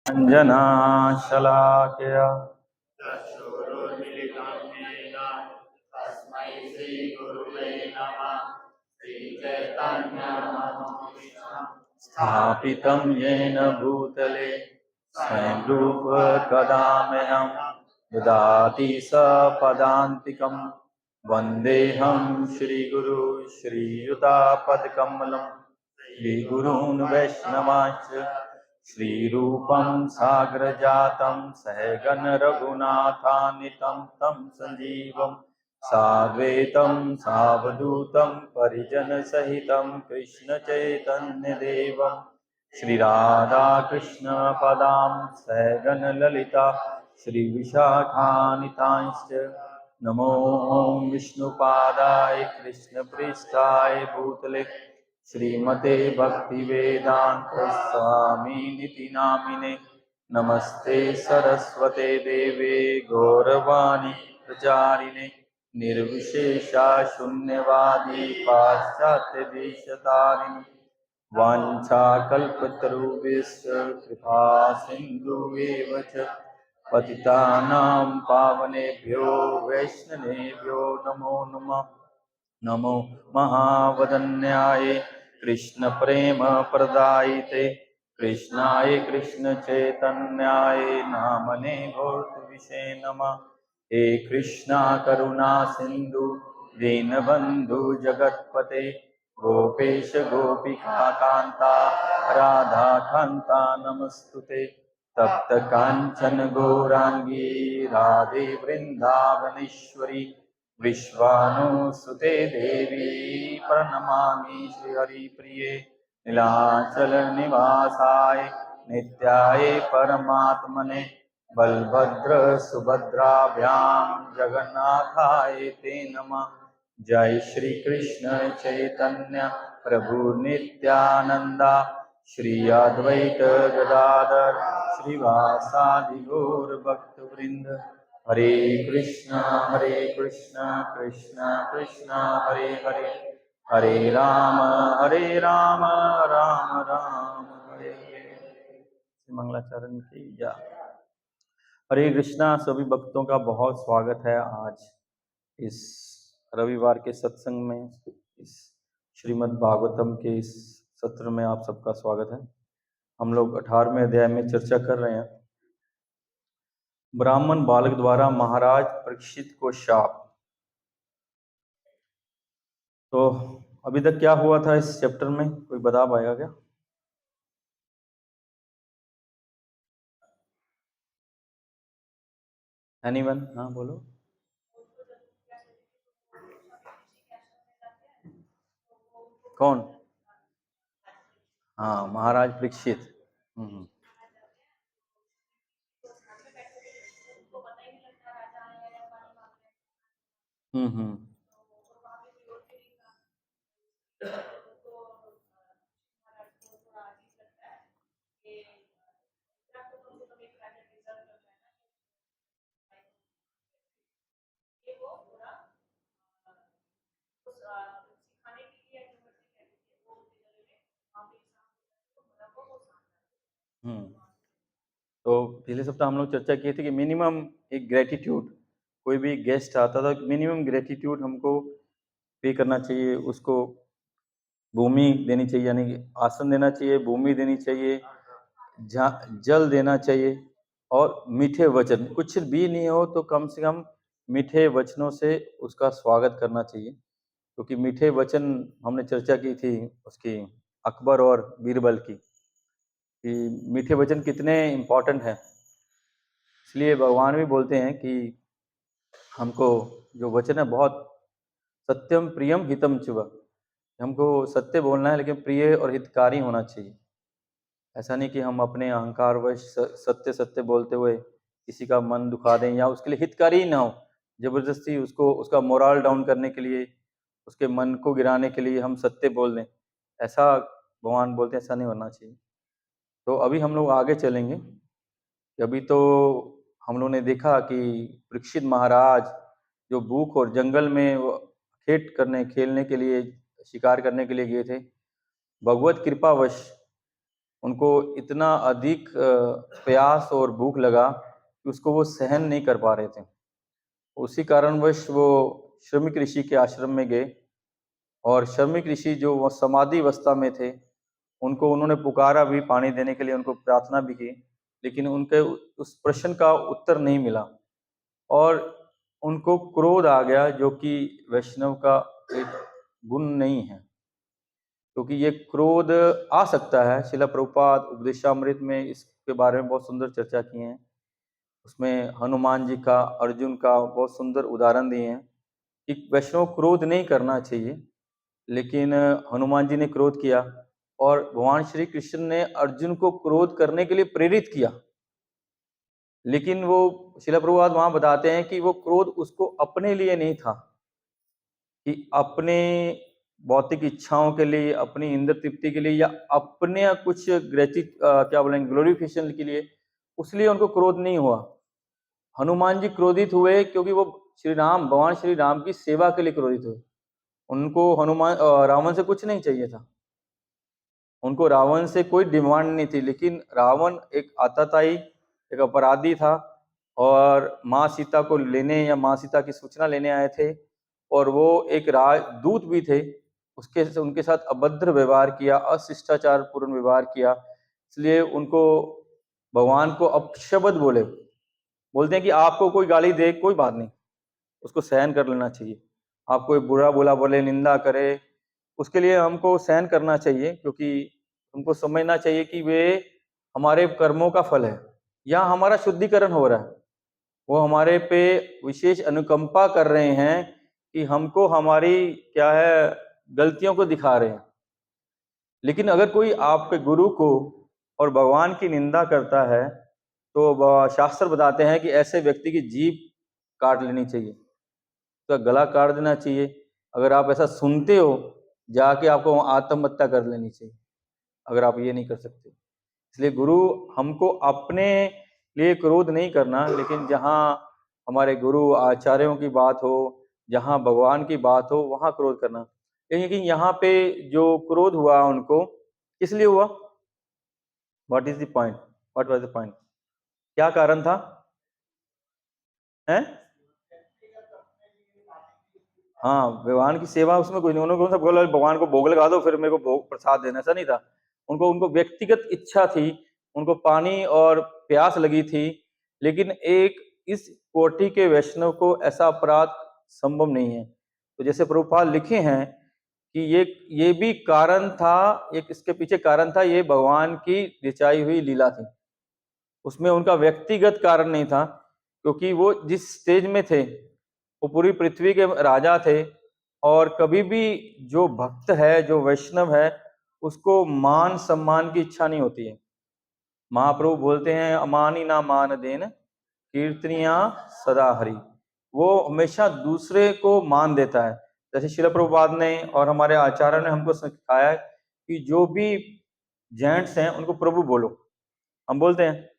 अंजना शलाकया चक्षुरुन्मिलितं येन तस्मै श्रीगुरुवे नमः। श्रीचैतन्यमनोभीष्टं स्थापितं येन भूतले स्वयं रूप कदा मह्यं ददाति सपदान्तिकं वन्देऽहं श्रीगुरु श्रीयुतापदकमलं श्रीगुरून् वैष्णवांश्च श्रीरूपं साग्रजातं सहगण रघुनाथान्वितं तं सञ्जीवं साद्वैतं सावधूतं परिजनसहितं कृष्णचैतन्यदेवं श्रीराधाकृष्ण पदां सहगण ललिता श्रीविशाखान्वितांश्च नमो विष्णुपादाय कृष्णप्रेष्ठाय भूतले श्रीमते भक्तिवेदांत स्वामी नामिने नमस्ते सरस्वते देवे गौरवाणी प्रचारिणे निर्विशेषा शून्यवादी पाश्चात्य देशतारिणे वाञ्छाकल्पतरुभ्यश्च कृपा सिन्धुवेव च पतितानां पावनेभ्यो वैष्णवेभ्यो नमो नमः। नमो महावदन्याय कृष्ण प्रेम प्रदायिते कृष्णाय कृष्ण चैतन्याय नामने भूतविषे नमः। हे कृष्णा करुणा सिंधु दीनबंधु जगतपते गोपेश गोपिका कांता राधा कांता नमस्तुते तप्त कांचन गौरांगी राधे वृंदावनेश्वरी विश्वानुसुते देवी प्रणमामि श्रीहरिप्रिये नीलाचल निवासाय नित्याय परमात्मने बलभद्र सुभद्राभ्यां जगन्नाथाय ते नमः। जय श्री कृष्ण चैतन्य प्रभु नित्यानंदा श्री अद्वैत गदाधर श्रीवासादि गौर भक्तवृंद हरे कृष्णा कृष्ण कृष्ण हरे हरे हरे राम राम राम हरे हरे। मंगलाचरण की जय। हरे कृष्णा। सभी भक्तों का बहुत स्वागत है आज इस रविवार के सत्संग में। इस श्रीमद् भागवतम के इस सत्र में आप सबका स्वागत है। हम लोग 18वें अध्याय में चर्चा कर रहे हैं। ब्राह्मण बालक द्वारा महाराज परीक्षित को शाप। तो अभी तक क्या हुआ था इस चैप्टर में, कोई बता पाएगा क्या? एनीवन? हाँ बोलो। कौन? हाँ, महाराज परीक्षित। हम्म। हम्म। तो पिछले सप्ताह हम लोग चर्चा किए थे कि मिनिमम एक ग्रेटिट्यूड, कोई भी गेस्ट आता था मिनिमम ग्रेटिट्यूड हमको पे करना चाहिए। उसको भूमि देनी चाहिए, यानी कि आसन देना चाहिए, भूमि देनी चाहिए, जल देना चाहिए और मीठे वचन, कुछ भी नहीं हो तो कम से कम मीठे वचनों से उसका स्वागत करना चाहिए। क्योंकि मीठे वचन हमने चर्चा की थी उसकी, अकबर और बीरबल की, कि मीठे वचन कितने इम्पोर्टेंट हैं। इसलिए भगवान भी बोलते हैं कि हमको जो वचन है बहुत सत्यम प्रियम हितम चुव, हमको सत्य बोलना है लेकिन प्रिय और हितकारी होना चाहिए। ऐसा नहीं कि हम अपने अहंकारवश सत्य सत्य बोलते हुए किसी का मन दुखा दें या उसके लिए हितकारी ही ना हो, जबरदस्ती उसको उसका मोरल डाउन करने के लिए, उसके मन को गिराने के लिए हम सत्य बोल दें। ऐसा भगवान बोलते हैं, ऐसा नहीं होना चाहिए। तो अभी हम लोग आगे चलेंगे। अभी तो हम लोगों ने देखा कि परीक्षित महाराज जो भूख और जंगल में खेलने के लिए, शिकार करने के लिए गए थे, भगवत कृपावश उनको इतना अधिक प्यास और भूख लगा कि उसको वो सहन नहीं कर पा रहे थे। उसी कारणवश वो श्रमिक ऋषि के आश्रम में गए और श्रमिक ऋषि जो वो समाधि अवस्था में थे, उनको उन्होंने पुकारा भी पानी देने के लिए, उनको प्रार्थना भी की, लेकिन उनके उस प्रश्न का उत्तर नहीं मिला और उनको क्रोध आ गया, जो कि वैष्णव का एक गुण नहीं है, क्योंकि ये क्रोध आ सकता है। श्रील प्रभुपाद उपदेशामृत में इसके बारे में बहुत सुंदर चर्चा की है। उसमें हनुमान जी का, अर्जुन का बहुत सुंदर उदाहरण दिए हैं कि वैष्णव क्रोध नहीं करना चाहिए, लेकिन हनुमान जी ने क्रोध किया और भगवान श्री कृष्ण ने अर्जुन को क्रोध करने के लिए प्रेरित किया, लेकिन वो श्रील प्रभुपाद वहां बताते हैं कि वो क्रोध उसको अपने लिए नहीं था, कि अपने भौतिक इच्छाओं के लिए, अपनी इंद्र तृप्ति के लिए, या अपने कुछ क्या बोलेंगे ग्लोरिफिकेशन के लिए, उसलिए उनको क्रोध नहीं हुआ। हनुमान जी क्रोधित हुए क्योंकि वो भगवान श्री राम की सेवा के लिए क्रोधित हुए। उनको रावण से कुछ नहीं चाहिए था, उनको रावण से कोई डिमांड नहीं थी, लेकिन रावण एक आतताई, एक अपराधी था और माँ सीता को लेने या माँ सीता की सूचना लेने आए थे, और वो एक राजदूत भी थे। उनके साथ अभद्र व्यवहार किया, अशिष्टाचार पूर्ण व्यवहार किया, इसलिए उनको भगवान को अपशब्द बोलते हैं कि आपको कोई गाली दे कोई बात नहीं, उसको सहन कर लेना चाहिए। आप कोई बुरा बोला बोले, निंदा करे, उसके लिए हमको सहन करना चाहिए, क्योंकि हमको समझना चाहिए कि वे हमारे कर्मों का फल है या हमारा शुद्धिकरण हो रहा है। वो हमारे पे विशेष अनुकंपा कर रहे हैं कि हमको हमारी क्या है गलतियों को दिखा रहे हैं। लेकिन अगर कोई आपके गुरु को और भगवान की निंदा करता है, तो शास्त्र बताते हैं कि ऐसे व्यक्ति की जीभ काट लेनी चाहिए, तो गला काट देना चाहिए। अगर आप ऐसा सुनते हो, जाके आपको आत्महत्या कर लेनी चाहिए, अगर आप ये नहीं कर सकते। इसलिए गुरु हमको अपने लिए क्रोध नहीं करना, लेकिन जहाँ हमारे गुरु आचार्यों की बात हो, जहाँ भगवान की बात हो, वहाँ क्रोध करना। लेकिन यहाँ पे जो क्रोध हुआ उनको किस लिए हुआ? What is the point? What was the point? क्या कारण था? हैं? हाँ, भगवान की सेवा उसमें कोई नहीं। उन्होंने कौन सा बोला भगवान को भोग लगा दो फिर मेरे को भोग प्रसाद देना, ऐसा नहीं था। उनको व्यक्तिगत इच्छा थी, उनको पानी और प्यास लगी थी, लेकिन एक इस कोटि के वैष्णव को ऐसा अपराध संभव नहीं है। तो जैसे प्रभुपाद लिखे हैं कि ये भी कारण था, एक इसके पीछे कारण था, ये भगवान की रचाई हुई लीला थी, उसमें उनका व्यक्तिगत कारण नहीं था, क्योंकि वो जिस स्टेज में थे वो पूरी पृथ्वी के राजा थे, और कभी भी जो भक्त है, जो वैष्णव है, उसको मान सम्मान की इच्छा नहीं होती है। महाप्रभु बोलते हैं, अमानी ना मान देन कीर्तनिया सदा हरि। वो हमेशा दूसरे को मान देता है। जैसे श्रील प्रभुपाद ने और हमारे आचार्य ने हमको सिखाया है कि जो भी जेंट्स हैं उनको प्रभु बोलो, हम बोलते हैं,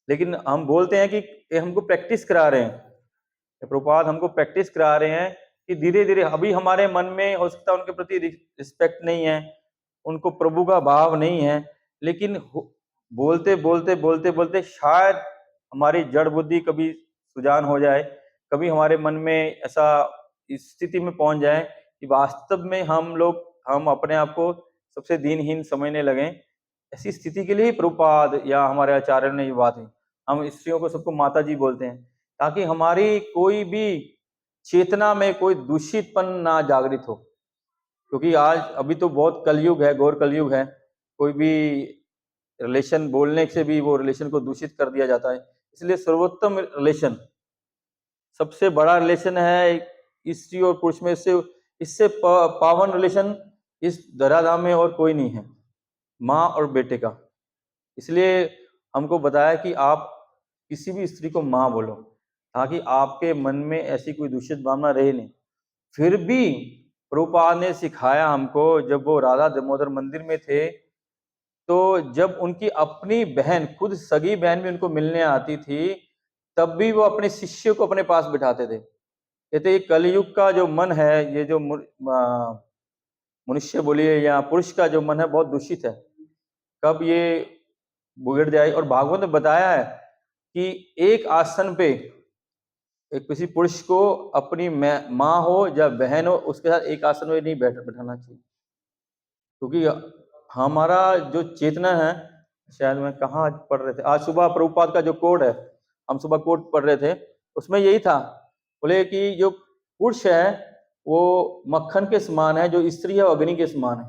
लेकिन हम बोलते हैं कि ये हमको प्रैक्टिस करा रहे हैं, प्रभुपाद हमको प्रैक्टिस करा रहे हैं कि धीरे धीरे, अभी हमारे मन में हो सकता है उनके प्रति रिस्पेक्ट नहीं है, उनको प्रभु का भाव नहीं है, लेकिन बोलते बोलते बोलते बोलते शायद हमारी जड़ बुद्धि कभी सुजान हो जाए, कभी हमारे मन में ऐसा इस स्थिति में पहुंच जाए कि वास्तव में हम अपने आप को सबसे दीनहीन समझने लगे। ऐसी स्थिति के लिए प्रभुपाद या हमारे आचार्य ने ये बात है, हम स्त्रियों को सबको माता जी बोलते हैं, ताकि हमारी कोई भी चेतना में कोई दूषितपन ना जागृत हो। क्योंकि आज अभी तो बहुत कलयुग है, घोर कलयुग है, कोई भी रिलेशन बोलने से भी वो रिलेशन को दूषित कर दिया जाता है। इसलिए सर्वोत्तम रिलेशन, सबसे बड़ा रिलेशन है स्त्री और पुरुष में, इससे पावन रिलेशन इस धराधाम में और कोई नहीं है, माँ और बेटे का। इसलिए हमको बताया कि आप किसी भी स्त्री को माँ बोलो, ताकि आपके मन में ऐसी कोई दूषित भावना रहे नहीं। फिर भी प्रभुपाद ने सिखाया हमको, जब वो राधा दामोदर मंदिर में थे, तो जब उनकी अपनी बहन, खुद सगी बहन भी उनको मिलने आती थी, तब भी वो अपने शिष्य को अपने पास बिठाते थे। कहते ये कलयुग का जो मन है, ये जो मनुष्य बोलिए या पुरुष का जो मन है, बहुत दूषित है। कब ये बिगड़ जाए। और भागवत में बताया है कि एक आसन पे एक किसी पुरुष को अपनी माँ हो या बहन हो उसके साथ एक आसन में नहीं बैठाना चाहिए, क्योंकि हमारा जो चेतना है, शायद मैं कहाँ पढ़ रहे थे आज सुबह, प्रभुपाद का जो कोड है, हम सुबह कोड पढ़ रहे थे, उसमें यही था, बोले कि जो पुरुष है वो मक्खन के समान है, जो स्त्री है वो अग्नि के समान है।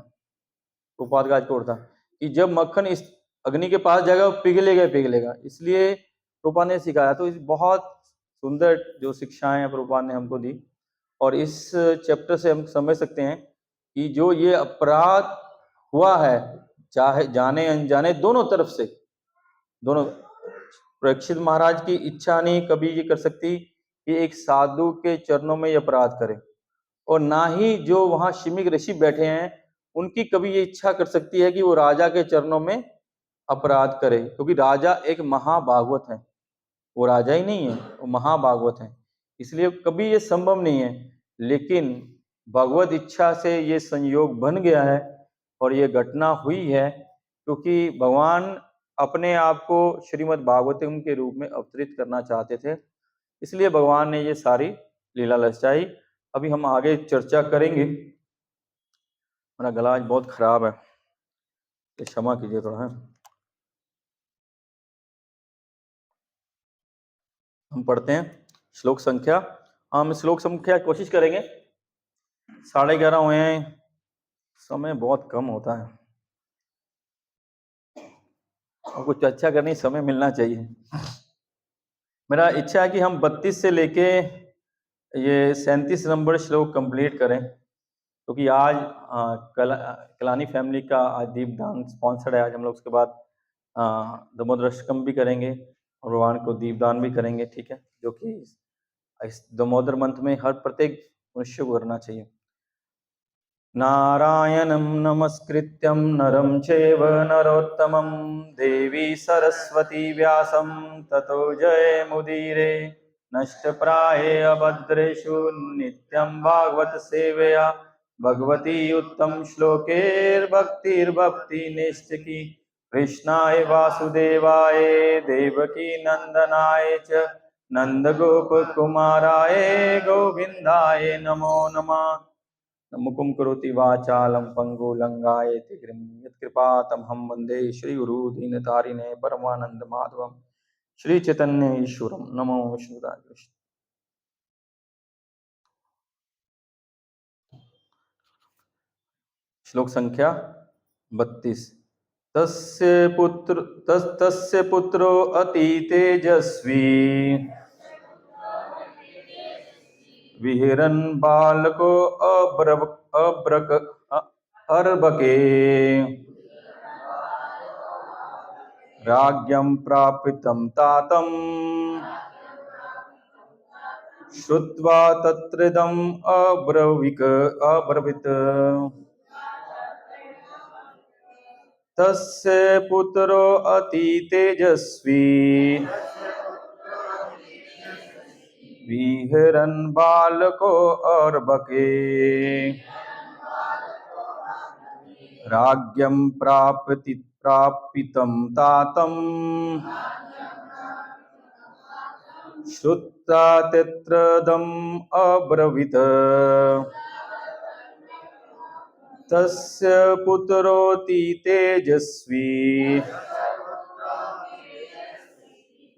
प्रभुपाद का आज कोड था कि जब मक्खन इस अग्नि के पास जाएगा वो पिघलेगा पिघलेगा, इसलिए प्रभुपाद ने सिखाया। तो इस बहुत सुंदर जो शिक्षाएं प्रभुपाद ने हमको दी, और इस चैप्टर से हम समझ सकते हैं कि जो ये अपराध हुआ है, चाहे जाने अनजाने दोनों तरफ से, दोनों, परीक्षित महाराज की इच्छा नहीं कभी ये कर सकती कि एक साधु के चरणों में ये अपराध करे, और ना ही जो वहां शिमिक ऋषि बैठे हैं उनकी कभी ये इच्छा कर सकती है कि वो राजा के चरणों में अपराध करे, क्योंकि राजा एक महाभागवत है, वो राजा ही नहीं है, वो महाभागवत है, इसलिए कभी ये संभव नहीं है। लेकिन भगवत इच्छा से ये संयोग बन गया है और ये घटना हुई है, क्योंकि भगवान अपने आप को श्रीमद् भागवतम के रूप में अवतरित करना चाहते थे, इसलिए भगवान ने ये सारी लीला रचाई। अभी हम आगे चर्चा करेंगे। मेरा गला आज बहुत खराब है, तो क्षमा कीजिए थोड़ा है। हम पढ़ते हैं श्लोक संख्या, हम श्लोक संख्या कोशिश करेंगे, 11:30 हुए हैं, समय बहुत कम होता है और कुछ चर्चा करने समय मिलना चाहिए। मेरा इच्छा है कि हम 32 से लेके ये 37 नंबर श्लोक कंप्लीट करें, क्योंकि आज कलानी फैमिली का आज दीपदान स्पॉन्सर्ड है। आज हम लोग उसके बाद दामोदर अष्टकम भी करेंगे और भगवान को दीपदान भी करेंगे, ठीक है, जो कि इस दामोदर मंथ में हर प्रत्येक मनुष्य को करना चाहिए। नारायणं नमस्कृत्यं नरं चैव नरोत्तमं देवी सरस्वती व्यासं ततो जयमुदीरे। नष्टप्राये अभद्रेषु नित्यं भागवत सेवया भगवती उत्तम श्लोकैर्भक्तिर्भक्तिनिष्ठिकी। कृष्णाय वासुदेवाय देवकी नंदनाय च नंदगोपकुमाराय गोविंदाय नमो नमः। मुकुं करोति वाचालं पंगुलंगायते गिरिं यत्कृपातमहं वन्दे श्रीगुरुदीनतारिणे परमानन्दमाधवं श्रीचैतन्य ईश्वरं। नमो विष्णुदाय कृष्ण। श्लोक संख्या 32। तस्य पुत्रो अति तेजस्वी विहिरन् बालको अर्भके राज्ञं प्रापितं तातं श्रुत्वा तत्रिदम् अब्रवीत्। तस्य पुत्रो अति तेजस्वी विहरन् बालको अर्भके राज्ञं प्रापितं तातं श्रुत्वा तत्रिदम् अब्रवीत्। तस्य पुत्रोऽति तेजस्वी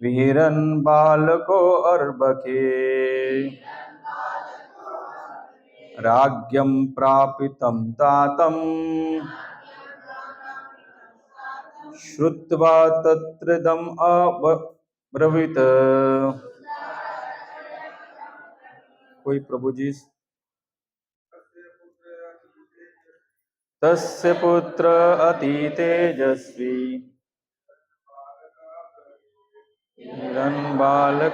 विहिरन् बालको अर्भके राज्ञं प्रापितं तातं श्रुत्वा तत्रिदम् अब्रवीत्। कोई प्रभु जी। तस्य पुत्र अति तेजस्वी विहिरन् बालक।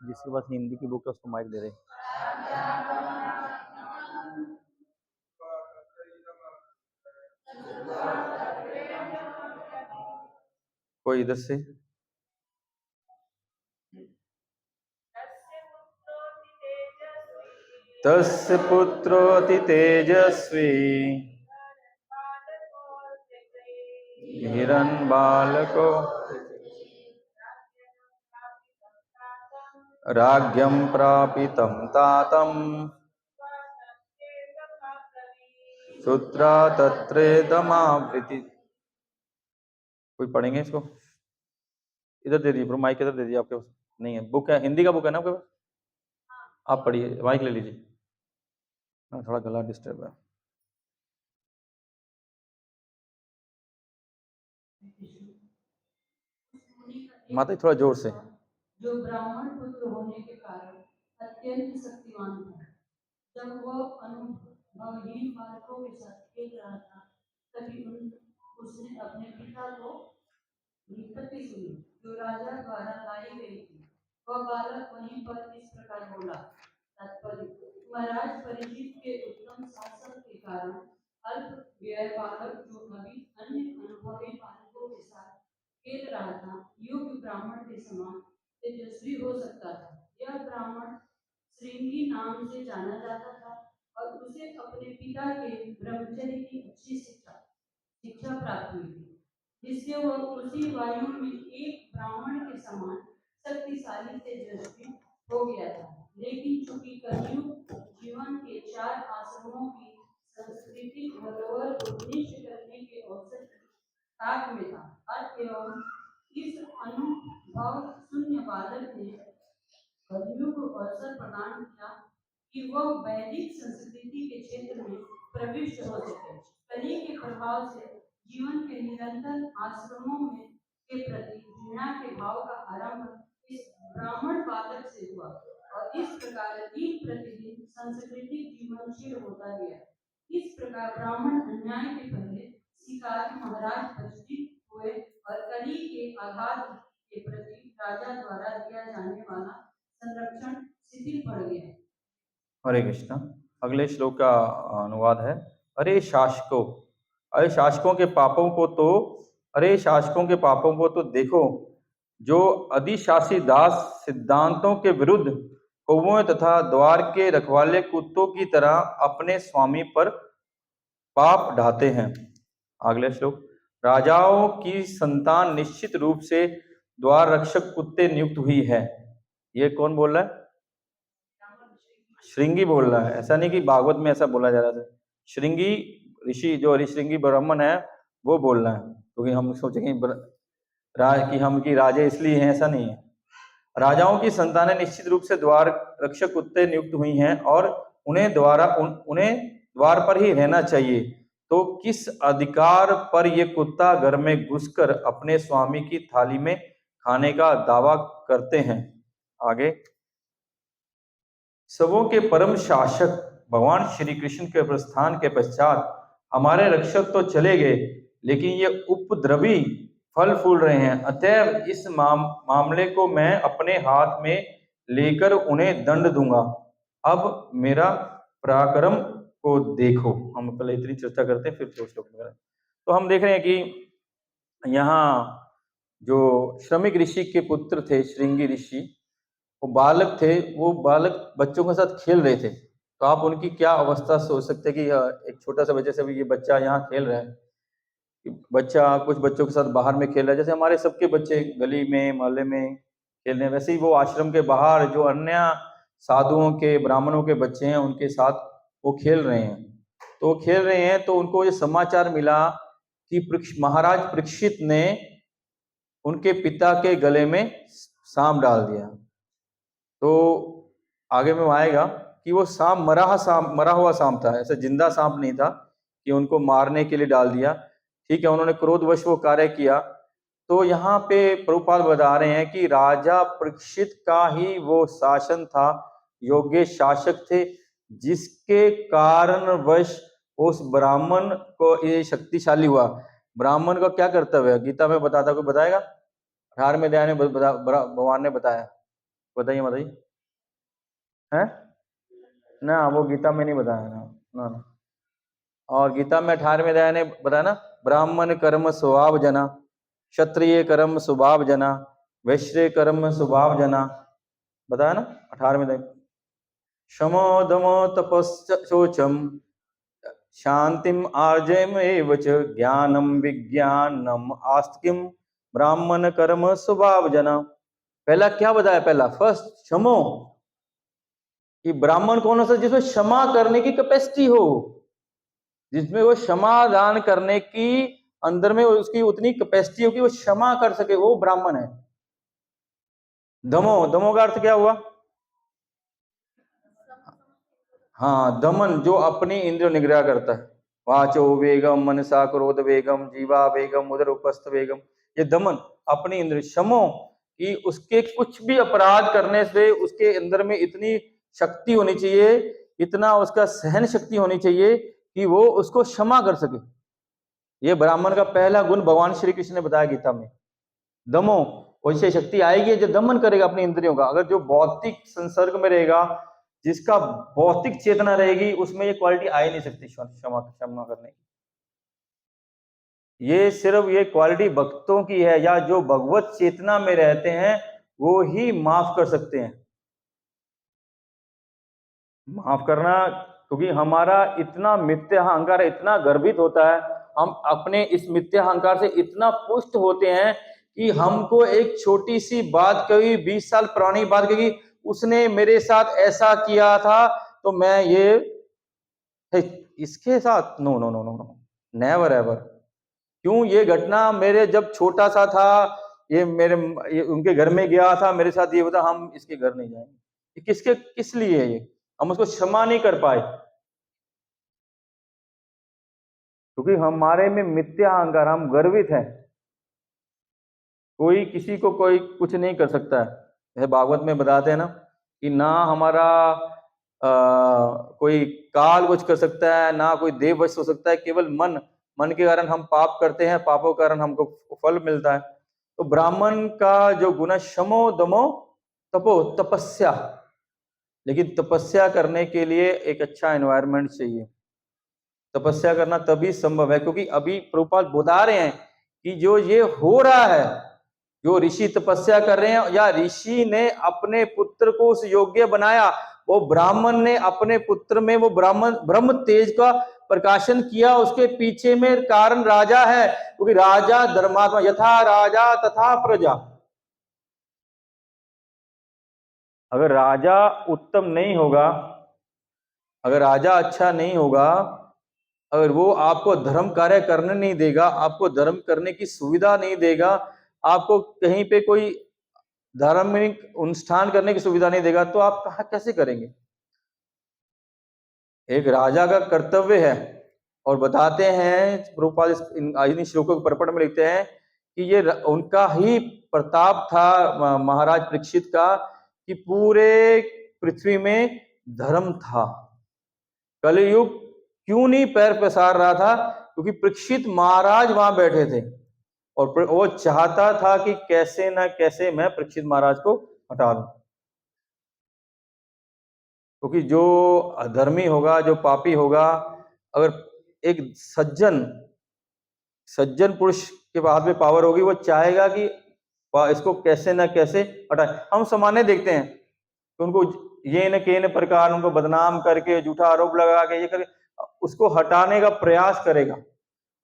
जिसके पास हिंदी की बुक है उसको माइक दे रहे। कोई इधर से। तस्य पुत्रोऽति तेजस्वी हिरन बालको राज्ञं प्रापितं तातं श्रुत्वा तत्रेदमावृति। कोई पढ़ेंगे इसको? इधर दे दीजिए, माइक इधर दे दीजिए, आपके पास नहीं है? बुक है, हिंदी का बुक है ना आपके पास? आप पढ़िए, माइक ले लीजिए, थोड़ा गला डिस्टर्ब है। माता थोड़ा जोर से। जो ब्राह्मण पुत्र होने के कारण अत्यंत शक्तिमान था, जब वह अनुभवहीन बालकों के साथ खेल रहा था, तभी उसने अपने पिता को विपत्ति सुनी जो राजा द्वारा लाई गई थी। वह बालक वहीं पर इस प्रकार बोला। तात्पर्य: महाराज परिचित के उत्तम शासन के कारण अल्प व्यय बालक जो अभी अन्य अनुभवी बालकों के साथ खेल रहा था, योग्य ब्राह्मण के समान तेजस्वी हो सकता था। यह ब्राह्मण श्रृंगी नाम से जाना जाता था और उसे अपने पिता के ब्रह्मचर्य की अच्छी शिक्षा प्राप्त हुई थी, जिससे वह उसी वायु में एक ब्राह्मण के समान शक्तिशाली तेजस्वी हो गया था। लेकिन चूंकि कलयुग जीवन के 4 आश्रमों की संस्कृति मनोबल को निष्ठ करने के अवसर ताक में था, अतएव इस अनुभव शून्य बालक ने कलयुग को अवसर प्रदान किया कि वह वैदिक संस्कृति के क्षेत्र में प्रविष्ट हो सके। कली के प्रभाव से जीवन के निरंतर आश्रमों में के प्रति घृणा के भाव का आरंभ इस ब्राह्मण बालक से हुआ और इस प्रकार दिन प्रतिदिन सांस्कृतिक जीवन क्षीण होता गया। इस प्रकार ब्राह्मण अन्याय के पहले शिकारी महाराज परिचित हुए और कली के आघात के प्रति राजा द्वारा दिया जाने वाला संरक्षण शिथिल पड़ गया। हरे कृष्णा। अगले श्लोक का अनुवाद है। अरे शासकों, अरे शासकों के पापों को तो, अरे शासकों के पापों को तो देखो, जो अधिशासी दास सिद्धांतों के विरुद्ध कौवों तथा द्वार के रखवाले कुत्तों की तरह अपने स्वामी पर पाप ढाते हैं। अगले श्लोक। राजाओं की संतान निश्चित रूप से द्वार रक्षक कुत्ते नियुक्त हुई है। ये कौन बोल रहा है? श्रृंगी बोल रहा है। ऐसा नहीं कि भागवत में ऐसा बोला जा रहा था। श्रृंगी ऋषि, जो ऋषि ब्राह्मण है, वो बोल रहा है, क्योंकि हम सोचेंगे कि हम की राजे इसलिए हैं, ऐसा नहीं है। राजाओं की संतानें निश्चित रूप से द्वार रक्षक कुत्ते नियुक्त हुई हैं और उन्हें द्वार पर ही रहना चाहिए। तो किस अधिकार पर ये कुत्ता घर में घुसकर अपने स्वामी की थाली में खाने का दावा करते हैं? आगे। सबों के परम शासक भगवान श्री कृष्ण के प्रस्थान के पश्चात हमारे रक्षक तो चले गए, लेकिन ये उपद्रवी फल फूल रहे हैं। अतएव इस मामले को मैं अपने हाथ में लेकर उन्हें दंड दूंगा। अब मेरा पराक्रम को देखो। हम पहले इतनी चर्चा करते हैं, फिर श्लोक में करें। तो हम देख रहे हैं कि यहाँ जो श्रमिक ऋषि के पुत्र थे, श्रृंगी ऋषि, वो बालक थे। वो बालक बच्चों के साथ खेल रहे थे। तो आप उनकी क्या अवस्था सोच सकते हैं कि एक छोटा सा बच्चे से भी ये बच्चा यहाँ खेल रहा है। बच्चा कुछ बच्चों के साथ बाहर में खेल रहा है, जैसे हमारे सबके बच्चे गली में मोहल्ले में खेल रहे हैं, वैसे ही वो आश्रम के बाहर जो अन्य साधुओं के, ब्राह्मणों के बच्चे हैं, उनके साथ वो खेल रहे हैं। तो खेल रहे हैं तो उनको ये समाचार मिला कि महाराज परीक्षित ने उनके पिता के गले में सांप डाल दिया। तो आगे में आएगा कि वो सांप मरा हुआ सांप था, ऐसा जिंदा सांप नहीं था कि उनको मारने के लिए डाल दिया। ठीक है, उन्होंने क्रोधवश वो कार्य किया। तो यहाँ पे प्रभुपाद बता रहे हैं कि राजा परीक्षित का ही वो शासन था, योग्य शासक थे, जिसके कारणवश उस ब्राह्मण को ये शक्तिशाली हुआ। ब्राह्मण का क्या कर्तव्य है गीता में बताता, कोई बताएगा? 18वें अध्याय में भगवान ने बताया, बताइए बताइए। है ना, वो गीता में नहीं बताया ना। और गीता में 18वें अध्याय ने बताया ना, ब्राह्मण कर्म स्वभाव जना, क्षत्रिय कर्म स्वभाव जना, वैश्य कर्म स्वभाव जना, बताया ना 18वें अध्याय। शमो दमो तपश्च शौचम शांतिम आर्जयम एव च ज्ञानम विज्ञानम आस्तिक्यम ब्राह्मण कर्म स्वभाव जना। पहला क्या बताया? पहला फर्स्ट क्षमो, कि ब्राह्मण कौन सा? जिसमें क्षमा करने की कैपेसिटी हो, जिसमें वो क्षमादान करने की अंदर में उसकी उतनी कैपेसिटी हो कि वो क्षमा कर सके, वो ब्राह्मण है। दमो, दमो का अर्थ क्या हुआ? हाँ, दमन, जो अपनी इंद्रिय निग्रह करता है। वाचो वेगम मनसा क्रोध वेगम जीवा वेगम उदर उपस्थ वेगम, ये दमन अपनी इंद्रिय। क्षमो, कि उसके कुछ भी अपराध करने से उसके अंदर में इतनी शक्ति होनी चाहिए, इतना उसका सहन शक्ति होनी चाहिए कि वो उसको क्षमा कर सके। ये ब्राह्मण का पहला गुण भगवान श्री कृष्ण ने बताया गीता में। दमो, वैसे शक्ति आएगी जो दमन करेगा अपनी इंद्रियों का। अगर जो भौतिक संसर्ग में रहेगा, जिसका भौतिक चेतना रहेगी, उसमें ये क्वालिटी आ ही नहीं सकती क्षमा क्षमा करने की। ये सिर्फ ये क्वालिटी भक्तों की है, या जो भगवत चेतना में रहते हैं वो ही माफ कर सकते हैं। माफ करना, क्योंकि हमारा इतना मिथ्या अहंकार इतना गर्वित होता है, हम अपने इस मिथ्या अहंकार से इतना पुष्ट होते हैं कि हमको एक छोटी सी बात कही, 20 साल पुरानी बात कही, उसने मेरे साथ ऐसा किया था तो मैं ये इसके साथ no no no no no, never ever. क्यों? ये घटना मेरे जब छोटा सा था, ये उनके घर में गया था, मेरे साथ ये बता, हम इसके घर नहीं जाएंगे। ये किसके किस लिए है? ये हम उसको क्षमा नहीं कर पाए क्योंकि हमारे में मिथ्या अहंकार, हम गर्वित हैं। कोई किसी को कोई कुछ नहीं कर सकता है। जैसे भागवत में बताते हैं ना कि ना हमारा कोई काल कुछ कर सकता है, ना कोई देव वश हो सकता है, केवल मन के कारण हम पाप करते हैं, पापों के कारण हमको फल मिलता है। तो ब्राह्मण का जो गुण शमो दमो तपो, तपस्या, लेकिन तपस्या करने के लिए एक अच्छा एनवायरनमेंट चाहिए। तपस्या करना तभी संभव है क्योंकि अभी प्रभुपाद बता रहे हैं कि जो ये हो रहा है, जो ऋषि तपस्या कर रहे हैं, या ऋषि ने अपने पुत्र को उस योग्य बनाया, वो ब्राह्मण ने अपने पुत्र में वो ब्रह्म तेज का प्रकाशन किया, उसके पीछे में कारण राजा है, क्योंकि राजा धर्मात्मा, यथा राजा तथा प्रजा। अगर राजा उत्तम नहीं होगा, अगर राजा अच्छा नहीं होगा, अगर वो आपको धर्म कार्य करने नहीं देगा, आपको धर्म करने की सुविधा नहीं देगा, आपको कहीं पे कोई धार्मिक अनुष्ठान करने की सुविधा नहीं देगा, तो आप कहाँ कैसे करेंगे? एक राजा का कर्तव्य है। और बताते हैं प्रभुपाद इन श्लोकों के परपट में लिखते हैं कि ये उनका ही प्रताप था, महाराज परीक्षित का, कि पूरे पृथ्वी में धर्म था। कलयुग क्यों नहीं पैर पसार रहा था? क्योंकि परीक्षित महाराज वहां बैठे थे और वो चाहता था कि कैसे ना कैसे मैं परीक्षित महाराज को हटा दूं। क्योंकि जो अधर्मी होगा, जो पापी होगा, अगर एक सज्जन पुरुष के हाथ में पावर होगी, वो चाहेगा कि इसको कैसे ना कैसे हटाए। हम सामान्य देखते हैं कि उनको ये न के न प्रकार उनको बदनाम करके, झूठा आरोप लगा के, ये करके उसको हटाने का प्रयास करेगा।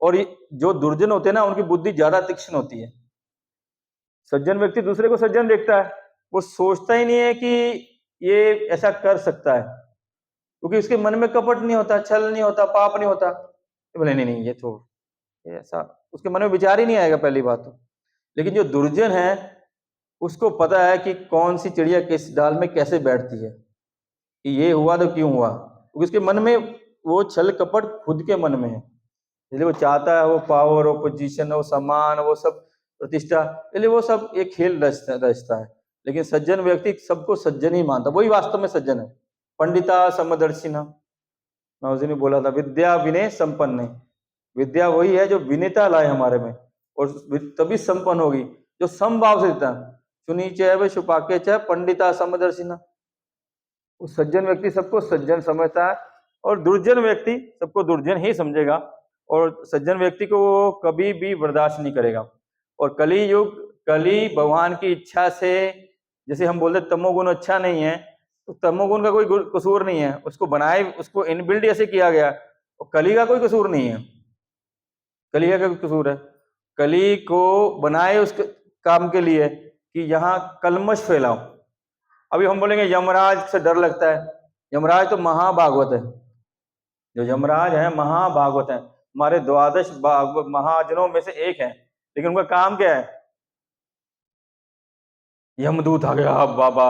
और जो दुर्जन होते हैं ना, उनकी बुद्धि ज्यादा तीक्ष्ण होती है। सज्जन व्यक्ति दूसरे को सज्जन देखता है, वो सोचता ही नहीं है कि ये ऐसा कर सकता है, क्योंकि उसके मन में कपट नहीं होता, छल नहीं होता, पाप नहीं होता। बोले नहीं नहीं, ये तो ऐसा उसके मन में विचार ही नहीं आएगा, पहली बात तो। लेकिन जो दुर्जन है, उसको पता है कि कौन सी चिड़िया किस डाल में कैसे बैठती है, कि ये हुआ तो क्यों हुआ, क्योंकि उसके मन में वो छल कपट खुद के मन में है। इसलिए वो चाहता है वो पावर, वो पोजीशन, वो सम्मान, वो सब प्रतिष्ठा, इसलिए वो सब एक खेल रचता है। लेकिन सज्जन व्यक्ति सबको सज्जन ही मानता, वही वास्तव में सज्जन है। पंडिता समदर्शिना, नौजी ने बोला था, विद्या विनय संपन्न है। विद्या वही है जो विनयता लाए हमारे में, और तभी संपन्न होगी जो समभाव से देता है। सुनी चैव शुपाके चैव पंडिता समदर्शिना। वो सज्जन व्यक्ति सबको सज्जन समझता है, और दुर्जन व्यक्ति सबको दुर्जन ही समझेगा, और सज्जन व्यक्ति को वो कभी भी बर्दाश्त नहीं करेगा। और कली भगवान की इच्छा से, जैसे हम बोलते तमोगुण अच्छा नहीं है, तो तमोगुण का कोई कसूर नहीं है, उसको बनाए, उसको इनबिल्ड ऐसे किया गया और कली का कोई कसूर नहीं है, कली का कोई कसूर है, कली को बनाए उस काम के लिए कि यहाँ कलमश फैलाओ। अभी हम बोलेंगे यमराज से डर लगता है, यमराज तो महाभागवत है, जो यमराज है महाभागवत है, हमारे द्वादश महाजनों में से एक है, लेकिन उनका काम क्या है? यमदूत आ गया बाबा,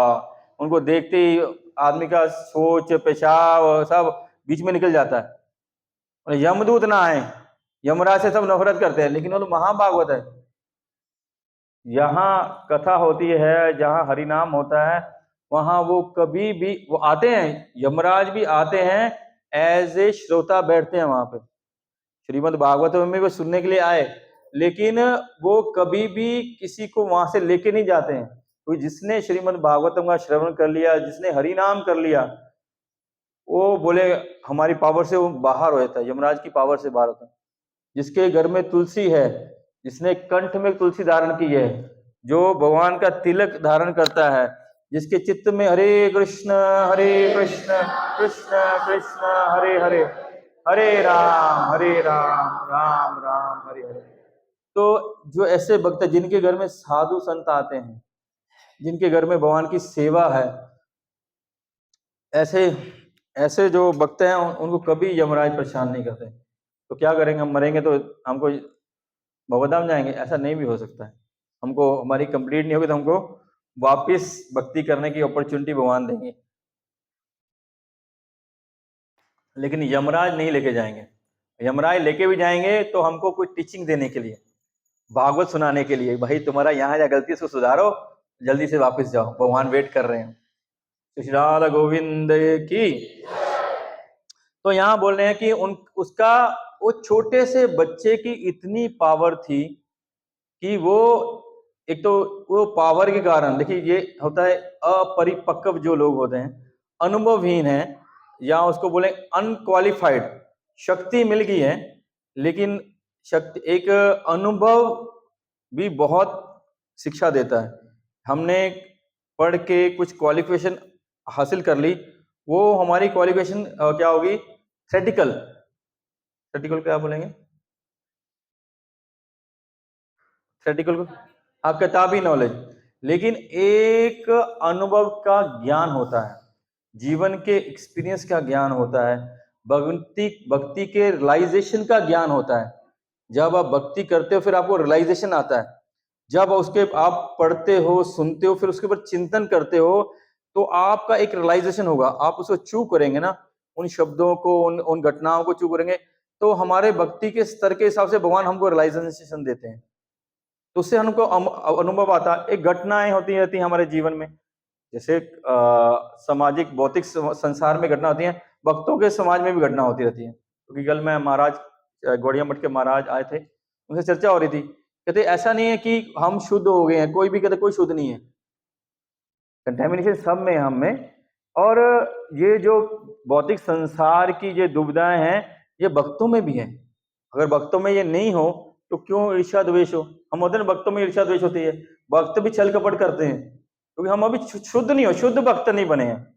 उनको देखते ही आदमी का सोच पेशाब सब बीच में निकल जाता है। और यमदूत ना आए, यमराज से सब नफरत करते हैं, लेकिन वो तो महाभागवत है। यहाँ कथा होती है, जहाँ हरिनाम होता है, वहां वो कभी भी वो आते हैं, यमराज भी आते हैं, एज ए श्रोता बैठते हैं वहां पे, श्रीमद् भागवत में वो सुनने के लिए आए, लेकिन वो कभी भी किसी को वहां से लेके नहीं जाते हैं। कोई जिसने श्रीमद् भागवतम का श्रवण कर लिया, जिसने हरि नाम कर लिया, वो बोले हमारी पावर से वो बाहर हो जाता है, यमराज की पावर से बाहर होता है। जिसके घर में तुलसी है, जिसने कंठ में तुलसी धारण की है, जो भगवान का तिलक धारण करता है, जिसके चित्त में हरे कृष्ण कृष्ण कृष्ण हरे हरे, हरे राम राम राम हरे हरे। तो जो ऐसे भक्त हैं, जिनके घर में साधु संत आते हैं, जिनके घर में भगवान की सेवा है, ऐसे ऐसे जो भक्त हैं उनको कभी यमराज परेशान नहीं करते। तो क्या करेंगे, हम मरेंगे तो हमको भगवतधाम जाएंगे? ऐसा नहीं भी हो सकता है। हमको हमारी कंप्लीट नहीं होगी तो हमको वापस भक्ति करने की अपॉर्चुनिटी भगवान देंगे, लेकिन यमराज नहीं लेके जाएंगे। यमराज लेके भी जाएंगे तो हमको कोई टीचिंग देने के लिए, भागवत सुनाने के लिए, भाई तुम्हारा यहाँ या गलती से सुधारो, जल्दी से वापस जाओ, भगवान वेट कर रहे हैं। श्री राधा गोविंद की। तो यहाँ बोल रहे हैं कि उसका वो छोटे से बच्चे की इतनी पावर थी कि वो एक तो वो पावर के कारण, देखिए ये होता है अपरिपक्व जो लोग होते हैं, अनुभवहीन है, या उसको बोले अनक्वालिफाइड, शक्ति मिल गई है लेकिन शक्ति एक अनुभव भी बहुत शिक्षा देता है। हमने पढ़ के कुछ क्वालिफिकेशन हासिल कर ली, वो हमारी क्वालिफिकेशन क्या होगी? थ्योरेटिकल, थ्योरेटिकल क्या बोलेंगे? थ्योरेटिकल को किताबी नॉलेज, लेकिन एक अनुभव का ज्ञान होता है, जीवन के एक्सपीरियंस का ज्ञान होता है, भक्ति के रियलाइजेशन का ज्ञान होता है। जब आप भक्ति करते हो फिर आपको रियलाइजेशन आता है, जब उसके आप पढ़ते हो, सुनते हो, फिर उसके ऊपर चिंतन करते हो, तो आपका एक रियलाइजेशन होगा। आप उसको चू करेंगे ना, उन शब्दों को, उन घटनाओं को चू करेंगे, तो हमारे भक्ति के स्तर के हिसाब से भगवान हमको रियलाइजेशन देते हैं, तो उससे हमको अनुभव आता है। एक घटनाएं होती रहती हैं हमारे जीवन में, जैसे सामाजिक भौतिक संसार में घटना होती है, भक्तों के समाज में भी घटना होती रहती है। क्योंकि कल मैं महाराज गौड़िया मठ के महाराज आए थे, उनसे चर्चा हो रही थी, कहते ऐसा नहीं है कि हम शुद्ध हो गए हैं, कोई भी कहते कोई शुद्ध नहीं है, कंटेमिनेशन सब में, हम में। और ये जो भौतिक संसार की ये दुविधाएं हैं, ये भक्तों में भी है। अगर भक्तों में ये नहीं हो तो क्यों ईर्ष्या द्वेष हो? हम होते हैं भक्तों में ईर्ष्या द्वेष होती है, भक्त भी छल कपट करते हैं, क्योंकि हम अभी शुद्ध नहीं हो, शुद्ध भक्त नहीं बने हैं,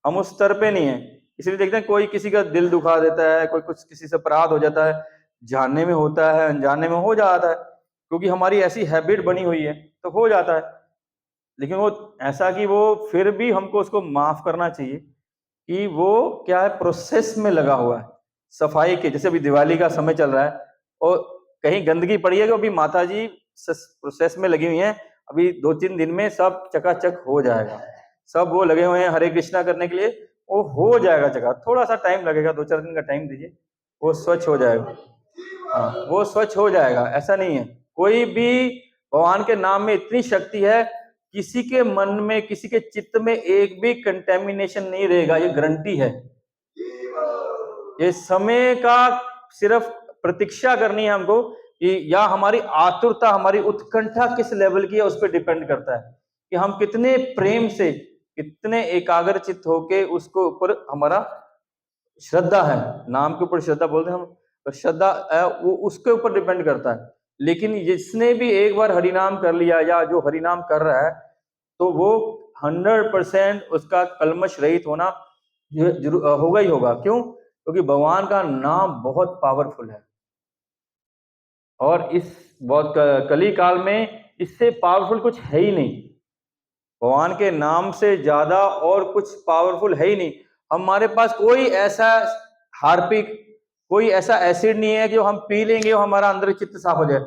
हम उस स्तर पे नहीं है। इसलिए देखते हैं कोई किसी का दिल दुखा देता है, कोई कुछ किसी से अपराध हो जाता है, जानने में होता है, अनजाने में हो जाता है, क्योंकि हमारी ऐसी हैबिट बनी हुई है तो हो जाता है। लेकिन वो ऐसा कि वो फिर भी हमको उसको माफ करना चाहिए कि वो क्या है, प्रोसेस में लगा हुआ है सफाई के। जैसे अभी दिवाली का समय चल रहा है और कहीं गंदगी पड़ी है, तो अभी माता जी प्रोसेस में लगी हुई हैं, अभी 2-3 दिन में सब चकाचक हो जाएगा। सब वो लगे हुए हैं हरे कृष्णा करने के लिए, वो हो जाएगा चका, थोड़ा सा टाइम लगेगा, 2-4 दिन का टाइम दीजिए, वो स्वच्छ हो जाएगा। हाँ, वो स्वच्छ हो जाएगा, ऐसा नहीं है। कोई भी भगवान के नाम में इतनी शक्ति है, किसी के मन में, किसी के चित्त में एक भी कंटेमिनेशन नहीं रहेगा, ये गारंटी है। ये समय का सिर्फ प्रतीक्षा करनी है हमको, कि या हमारी आतुरता, हमारी उत्कंठा किस लेवल की है, उस पर डिपेंड करता है कि हम कितने प्रेम से, कितने एकाग्रचित होके उसको ऊपर हमारा श्रद्धा है। नाम के ऊपर श्रद्धा बोलते हैं हम, तो श्रद्धा वो उसके ऊपर डिपेंड करता है। लेकिन जिसने भी एक बार हरिनाम कर लिया, या जो हरिनाम कर रहा है, तो वो 100% उसका कलमश रहित होना जरूर होगा ही होगा। क्यों? क्योंकि भगवान का नाम बहुत पावरफुल है और इस बहुत कली काल में इससे पावरफुल कुछ है ही नहीं। भगवान के नाम से ज्यादा और कुछ पावरफुल है ही नहीं। हमारे पास कोई ऐसा हार्पिक, कोई ऐसा एसिड नहीं है कि जो हम पी लेंगे और हमारा अंदर चित्त साफ हो जाए।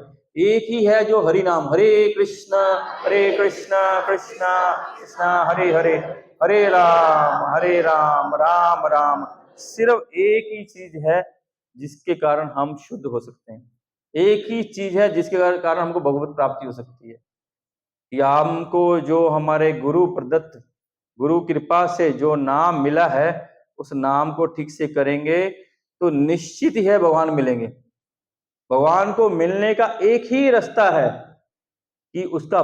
एक ही है जो हरि नाम, हरे कृष्णा कृष्णा कृष्णा हरे हरे, हरे राम राम राम। सिर्फ एक ही चीज है जिसके कारण हम शुद्ध हो सकते हैं, एक ही चीज है जिसके कारण हमको भगवत प्राप्ति हो सकती है। या हमको जो हमारे गुरु प्रदत्त, गुरु कृपा से जो नाम मिला है, उस नाम को ठीक से करेंगे तो निश्चित ही है भगवान मिलेंगे। भगवान को मिलने का एक ही रास्ता है कि उसका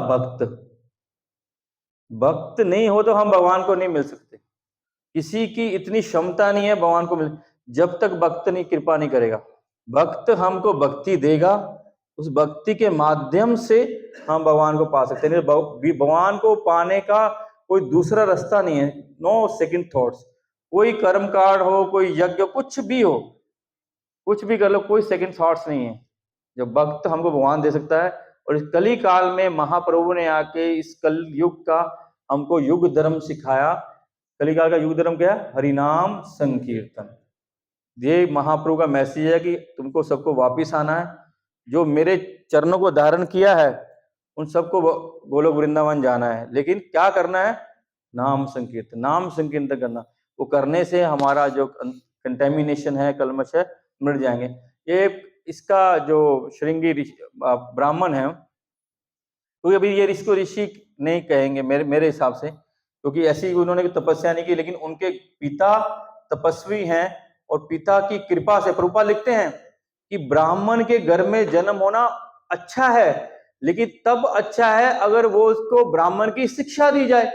भक्त नहीं हो तो हम भगवान को नहीं मिल सकते। किसी की इतनी क्षमता नहीं है भगवान को मिल, जब तक भक्त नहीं कृपा नहीं करेगा। भक्त हमको भक्ति देगा, उस भक्ति के माध्यम से हम भगवान को पा सकते हैं। भगवान को पाने का कोई दूसरा रास्ता नहीं है। No second thoughts. कोई कर्म कांड हो, कोई यज्ञ, कुछ भी हो, कुछ भी कर लो, कोई सेकंड थॉट्स नहीं है। जो भक्त हमको भगवान दे सकता है। और इस कली काल में महाप्रभु ने आके इस कल युग का हमको युग धर्म सिखाया। कलिकाल का युग धर्म क्या है? हरिनाम संकीर्तन। ये महाप्रभु का मैसेज है कि तुमको सबको वापिस आना है। जो मेरे चरणों को धारण किया है उन सबको गोलोक वृंदावन जाना है। लेकिन क्या करना है? नाम संकीर्तन, नाम संकीर्तन करना। वो करने से हमारा जो कंटेमिनेशन है, कलमश है, मिट जाएंगे। ये इसका जो श्रृंगी ब्राह्मण है, तो अभी ये ऋषि को ऋषि नहीं कहेंगे मेरे हिसाब से, क्योंकि ऐसी उन्होंने तपस्या नहीं की, लेकिन उनके पिता तपस्वी हैं और पिता की कृपा से प्रभुपाद लिखते हैं कि ब्राह्मण के घर में जन्म होना अच्छा है, लेकिन तब अच्छा है अगर वो उसको ब्राह्मण की शिक्षा दी जाए।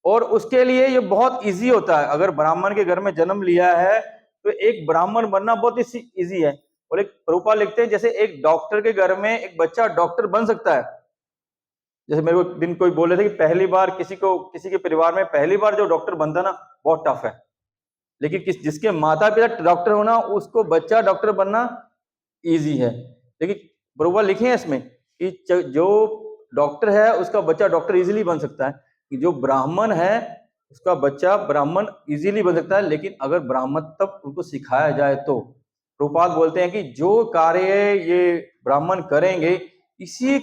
और उसके लिए ये बहुत इजी होता है। अगर ब्राह्मण के घर में जन्म लिया है तो एक ब्राह्मण बनना बहुत इजी है। और एक प्रभुपाद लिखते हैं जैसे एक डॉक्टर के घर में एक बच्चा डॉक्टर बन सकता है। जैसे मेरे को दिन कोई बोले थे कि पहली बार किसी के परिवार में पहली बार जो डॉक्टर बनता ना, बहुत टफ है। लेकिन जिसके माता पिता डॉक्टर होना, उसको बच्चा डॉक्टर बनना इजी है। लेकिन प्रभुपाद लिखे हैं इसमें कि जो डॉक्टर है उसका बच्चा डॉक्टर इजीली बन सकता है, कि जो ब्राह्मण है उसका बच्चा ब्राह्मण इजीली बन सकता है, लेकिन अगर ब्राह्मण तब उनको सिखाया जाए तो। प्रभुपाद बोलते हैं कि जो कार्य ये ब्राह्मण करेंगे, इसी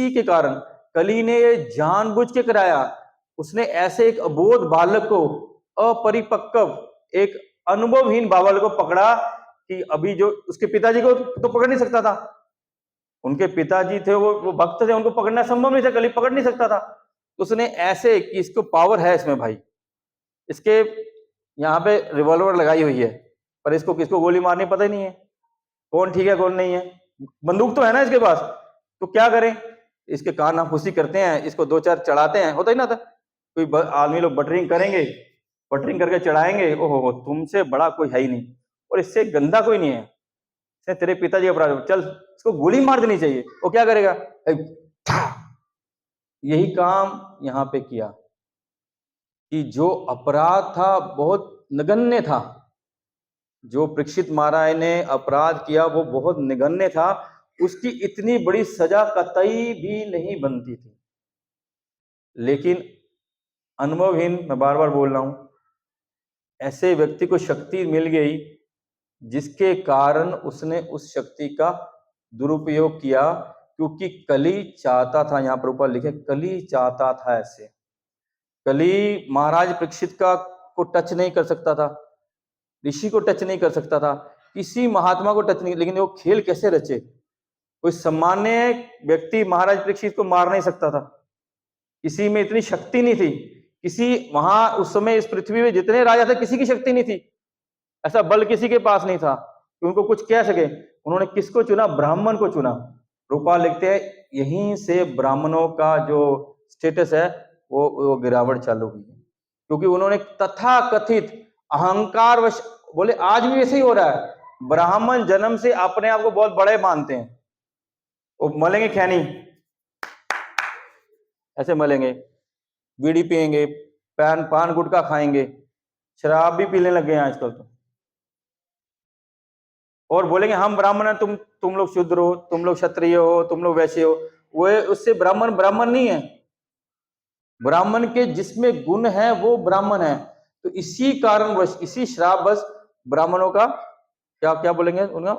के कारण कली ने ये जानबूझ के कराया। उसने ऐसे एक अबोध बालक को, अपरिपक्व एक अनुभवहीन बालक को पकड़ा कि अभी जो उसके पिताजी को तो पकड़ नहीं सकता था। उनके पिताजी थे वो भक्त थे, उनको पकड़ना संभव नहीं था, कली पकड़ नहीं सकता था। तो उसने ऐसे कि इसको पावर है इसमें भाई, इसके यहाँ पे रिवॉल्वर लगाई हुई है, पर इसको किसको गोली मारनी पता ही नहीं है, कौन ठीक है कौन नहीं है। बंदूक तो है ना इसके पास, तो क्या करें? इसके कान हम खुशी करते हैं, इसको दो चार चढ़ाते हैं, होता ही ना था। कोई आदमी लोग बटरिंग करेंगे, बटरिंग करके चढ़ाएंगे, ओहो तुमसे बड़ा कोई है ही नहीं और इससे गंदा कोई नहीं है, तेरे पिताजी अपराध, चल इसको गोली मार देनी चाहिए। वो क्या करेगा? यही काम यहाँ पे किया कि जो अपराध था बहुत नगण्य था, जो परीक्षित महाराज ने अपराध किया वो बहुत नगण्य था, उसकी इतनी बड़ी सजा कतई भी नहीं बनती थी। लेकिन अनुभवहीन, मैं बार बार बोल रहा हूं, ऐसे व्यक्ति को शक्ति मिल गई जिसके कारण उसने उस शक्ति का दुरुपयोग किया, क्योंकि कली चाहता था। यहां पर ऊपर लिखे कली चाहता था ऐसे। कली महाराज परीक्षित को टच नहीं कर सकता था, ऋषि को टच नहीं कर सकता था, किसी महात्मा को टच नहीं। लेकिन वो खेल कैसे रचे? कोई सामान्य व्यक्ति महाराज परीक्षित को मार नहीं सकता था, किसी में इतनी शक्ति नहीं थी। किसी वहां उस समय इस पृथ्वी में जितने राजा थे किसी की शक्ति नहीं थी, ऐसा बल किसी के पास नहीं था कि उनको कुछ कह सके। उन्होंने किसको चुना? ब्राह्मण को चुना। रूपा लिखते हैं यहीं से ब्राह्मणों का जो स्टेटस है वो गिरावट चालू हुई है, क्योंकि उन्होंने तथा कथित अहंकार वश, बोले आज भी वैसे ही हो रहा है। ब्राह्मण जन्म से अपने आप को बहुत बड़े मानते हैं, वो मलेंगे खैनी, ऐसे मलेंगे, बीड़ी पिएंगे, पान गुटखा खाएंगे, शराब भी पीने लग गए हैं आजकल तो, और बोलेंगे हम ब्राह्मण हैं, तुम लोग शूद्र हो, तुम लोग क्षत्रिय हो, तुम लोग वैसे हो। वो उससे ब्राह्मण ब्राह्मण नहीं है। ब्राह्मण के जिसमें गुण है वो ब्राह्मण है। तो इसी कारणवश, इसी श्रापवश ब्राह्मणों का क्या क्या बोलेंगे, उनका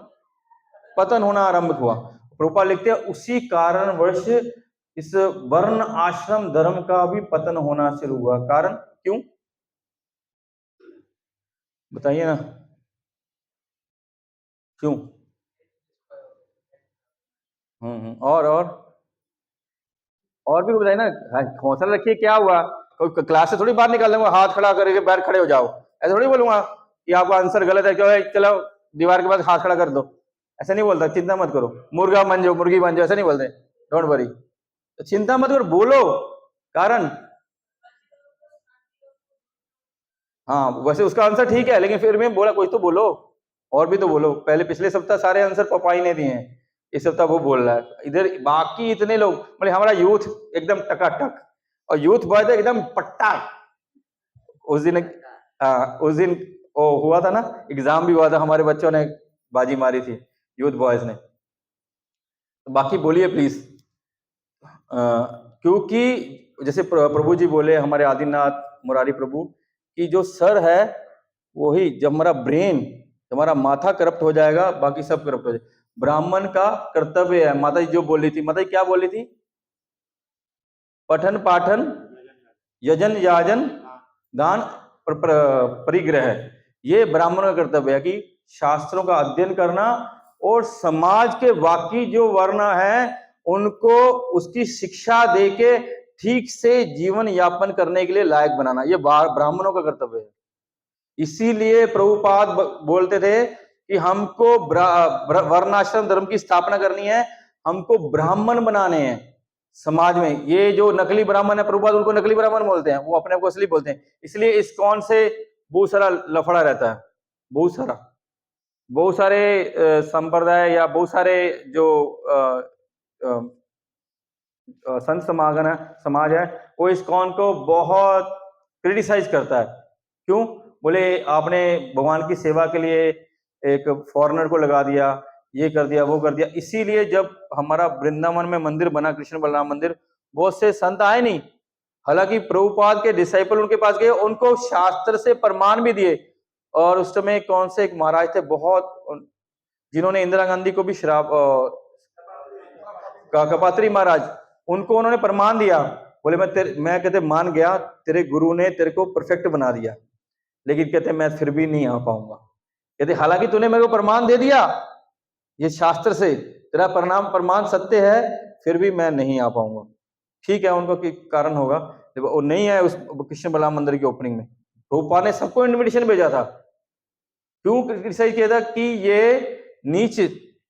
पतन होना आरंभ हुआ। प्रभुपाद लिखते हैं उसी कारणवश इस वर्ण आश्रम धर्म का भी पतन होना शुरू हुआ। कारण क्यों बताइए ना, क्यों? और भी बताइए ना। हौसला रखिए। क्या हुआ? कोई क्लास से थोड़ी बाहर निकाल दूंगा, हाथ खड़ा करके बाहर खड़े हो जाओ, ऐसा थोड़ी बोलूंगा कि आपका आंसर गलत है, क्यों है, चलो दीवार के पास हाथ खड़ा कर दो। ऐसा नहीं बोलता, चिंता मत करो, मुर्गा बन जाओ, मुर्गी बन जाओ, ऐसा नहीं बोलते, डोंट वरी। तो चिंता मत करो, बोलो कारण। हाँ वैसे उसका आंसर ठीक है, लेकिन फिर भी बोला कुछ तो बोलो, और भी तो बोलो। पहले पिछले सप्ताह सारे आंसर पपाई ने दिए हैं, इस सप्ताह वो बोल रहा है। इधर बाकी इतने लोग बोले हमारा यूथ एकदम टकाटक, और यूथ बॉय तो एकदम पट्टा। उस दिन उस दिन वो हुआ था ना, एग्जाम भी हुआ था, हमारे बच्चों ने बाजी मारी थी, यूथ बॉयज ने। तो बाकी बोलिए प्लीज, क्योंकि जैसे प्रभु जी बोले, हमारे आदिनाथ मुरारी प्रभु, कि जो सर है वही, जब हमारा ब्रेन, हमारा माथा करप्ट हो जाएगा, बाकी सब करप्ट हो जाएगा। ब्राह्मण का कर्तव्य है, माता जी जो बोल रही थी, माता जी क्या बोल रही थी, पठन पाठन यजन याजन दान परिग्रह, ये ब्राह्मण का कर्तव्य है कि शास्त्रों का अध्ययन करना और समाज के बाकी जो वर्ण है उनको उसकी शिक्षा देके ठीक से जीवन यापन करने के लिए लायक बनाना, ये ब्राह्मणों का कर्तव्य है। इसीलिए प्रभुपाद बोलते थे कि हमको वर्णाश्रम धर्म की स्थापना करनी है, हमको ब्राह्मण बनाने हैं समाज में। ये जो नकली ब्राह्मण है, प्रभुपाद उनको नकली ब्राह्मण बोलते हैं, वो अपने आप को असली बोलते हैं। इसलिए इस्कॉन से बहुत सारा लफड़ा रहता है, बहुत सारे संप्रदाय या बहुत सारे जो संत समाज है, वो इस्कॉन को बहुत क्रिटिसाइज करता है। क्यों? बोले आपने भगवान की सेवा के लिए एक फॉरेनर को लगा दिया, ये कर दिया, वो कर दिया। इसीलिए जब हमारा वृंदावन में मंदिर बना, कृष्ण बलराम मंदिर, बहुत से संत आए नहीं। हालांकि प्रभुपाद के डिसाइपल उनके पास गए, उनको शास्त्र से प्रमाण भी दिए। और उस समय कौन से एक महाराज थे बहुत, जिन्होंने इंदिरा गांधी को भी श्राप, कपात्री महाराज, उनको उन्होंने प्रमाण दिया। बोले मैं कहते मान गया, तेरे गुरु ने तेरे को परफेक्ट बना दिया, लेकिन कहते मैं फिर भी नहीं आ पाऊंगा। कहते हालांकि तूने मेरे को प्रमाण दे दिया, ये शास्त्र से तेरा प्रमाण सत्य है, फिर भी मैं नहीं आ पाऊंगा। ठीक है, उनको कारण होगा, वो नहीं आए उस कृष्ण बलराम मंदिर की ओपनिंग में। प्रभुपाद ने सबको इन्विटेशन भेजा था। क्यों क्रिटिसाइज किया था? कि ये नीच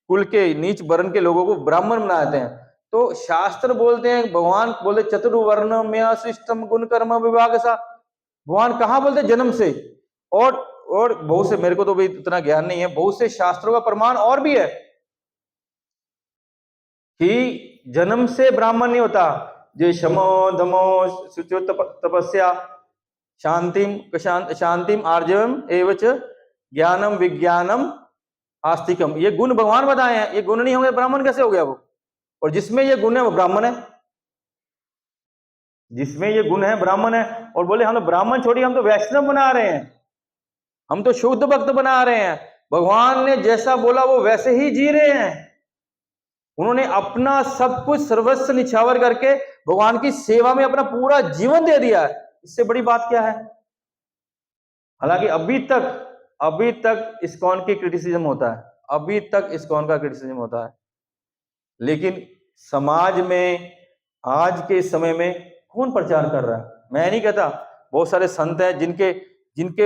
कुल के, नीच वर्ण के लोगों को ब्राह्मण बनाते हैं। तो शास्त्र बोलते हैं, भगवान बोले चतुर्वर्ण में शिष्टम गुण कर्म विभाग सा। भगवान कहाँ बोलते जन्म से, और बहुत से, मेरे को तो भी इतना ज्ञान नहीं है, बहुत से शास्त्रों का प्रमाण और भी है कि जन्म से ब्राह्मण नहीं होता। जो शमो दमो शुचो तपस्या शांतिम आर्जवम एवच ज्ञानम विज्ञानम आस्तिकम, ये गुण भगवान बताए हैं। ये गुण नहीं होंगे ब्राह्मण कैसे हो गया वो? और जिसमें ये गुण है वो ब्राह्मण है, जिसमें ये गुण है ब्राह्मण है। और बोले हम तो ब्राह्मण छोड़िए, हम तो वैष्णव बना रहे हैं, हम तो शुद्ध भक्त बना रहे हैं। भगवान ने जैसा बोला वो वैसे ही जी रहे हैं। उन्होंने अपना सब कुछ सर्वस्व निछावर करके भगवान की सेवा में अपना पूरा जीवन दे दिया है। इससे बड़ी बात क्या है? हालांकि अभी तक इस्कॉन की क्रिटिसिज्म होता है, अभी तक इस्कॉन का क्रिटिसिज्म होता है, लेकिन समाज में आज के समय में कौन प्रचार कर रहा है? मैं नहीं कहता, बहुत सारे संत हैं जिनके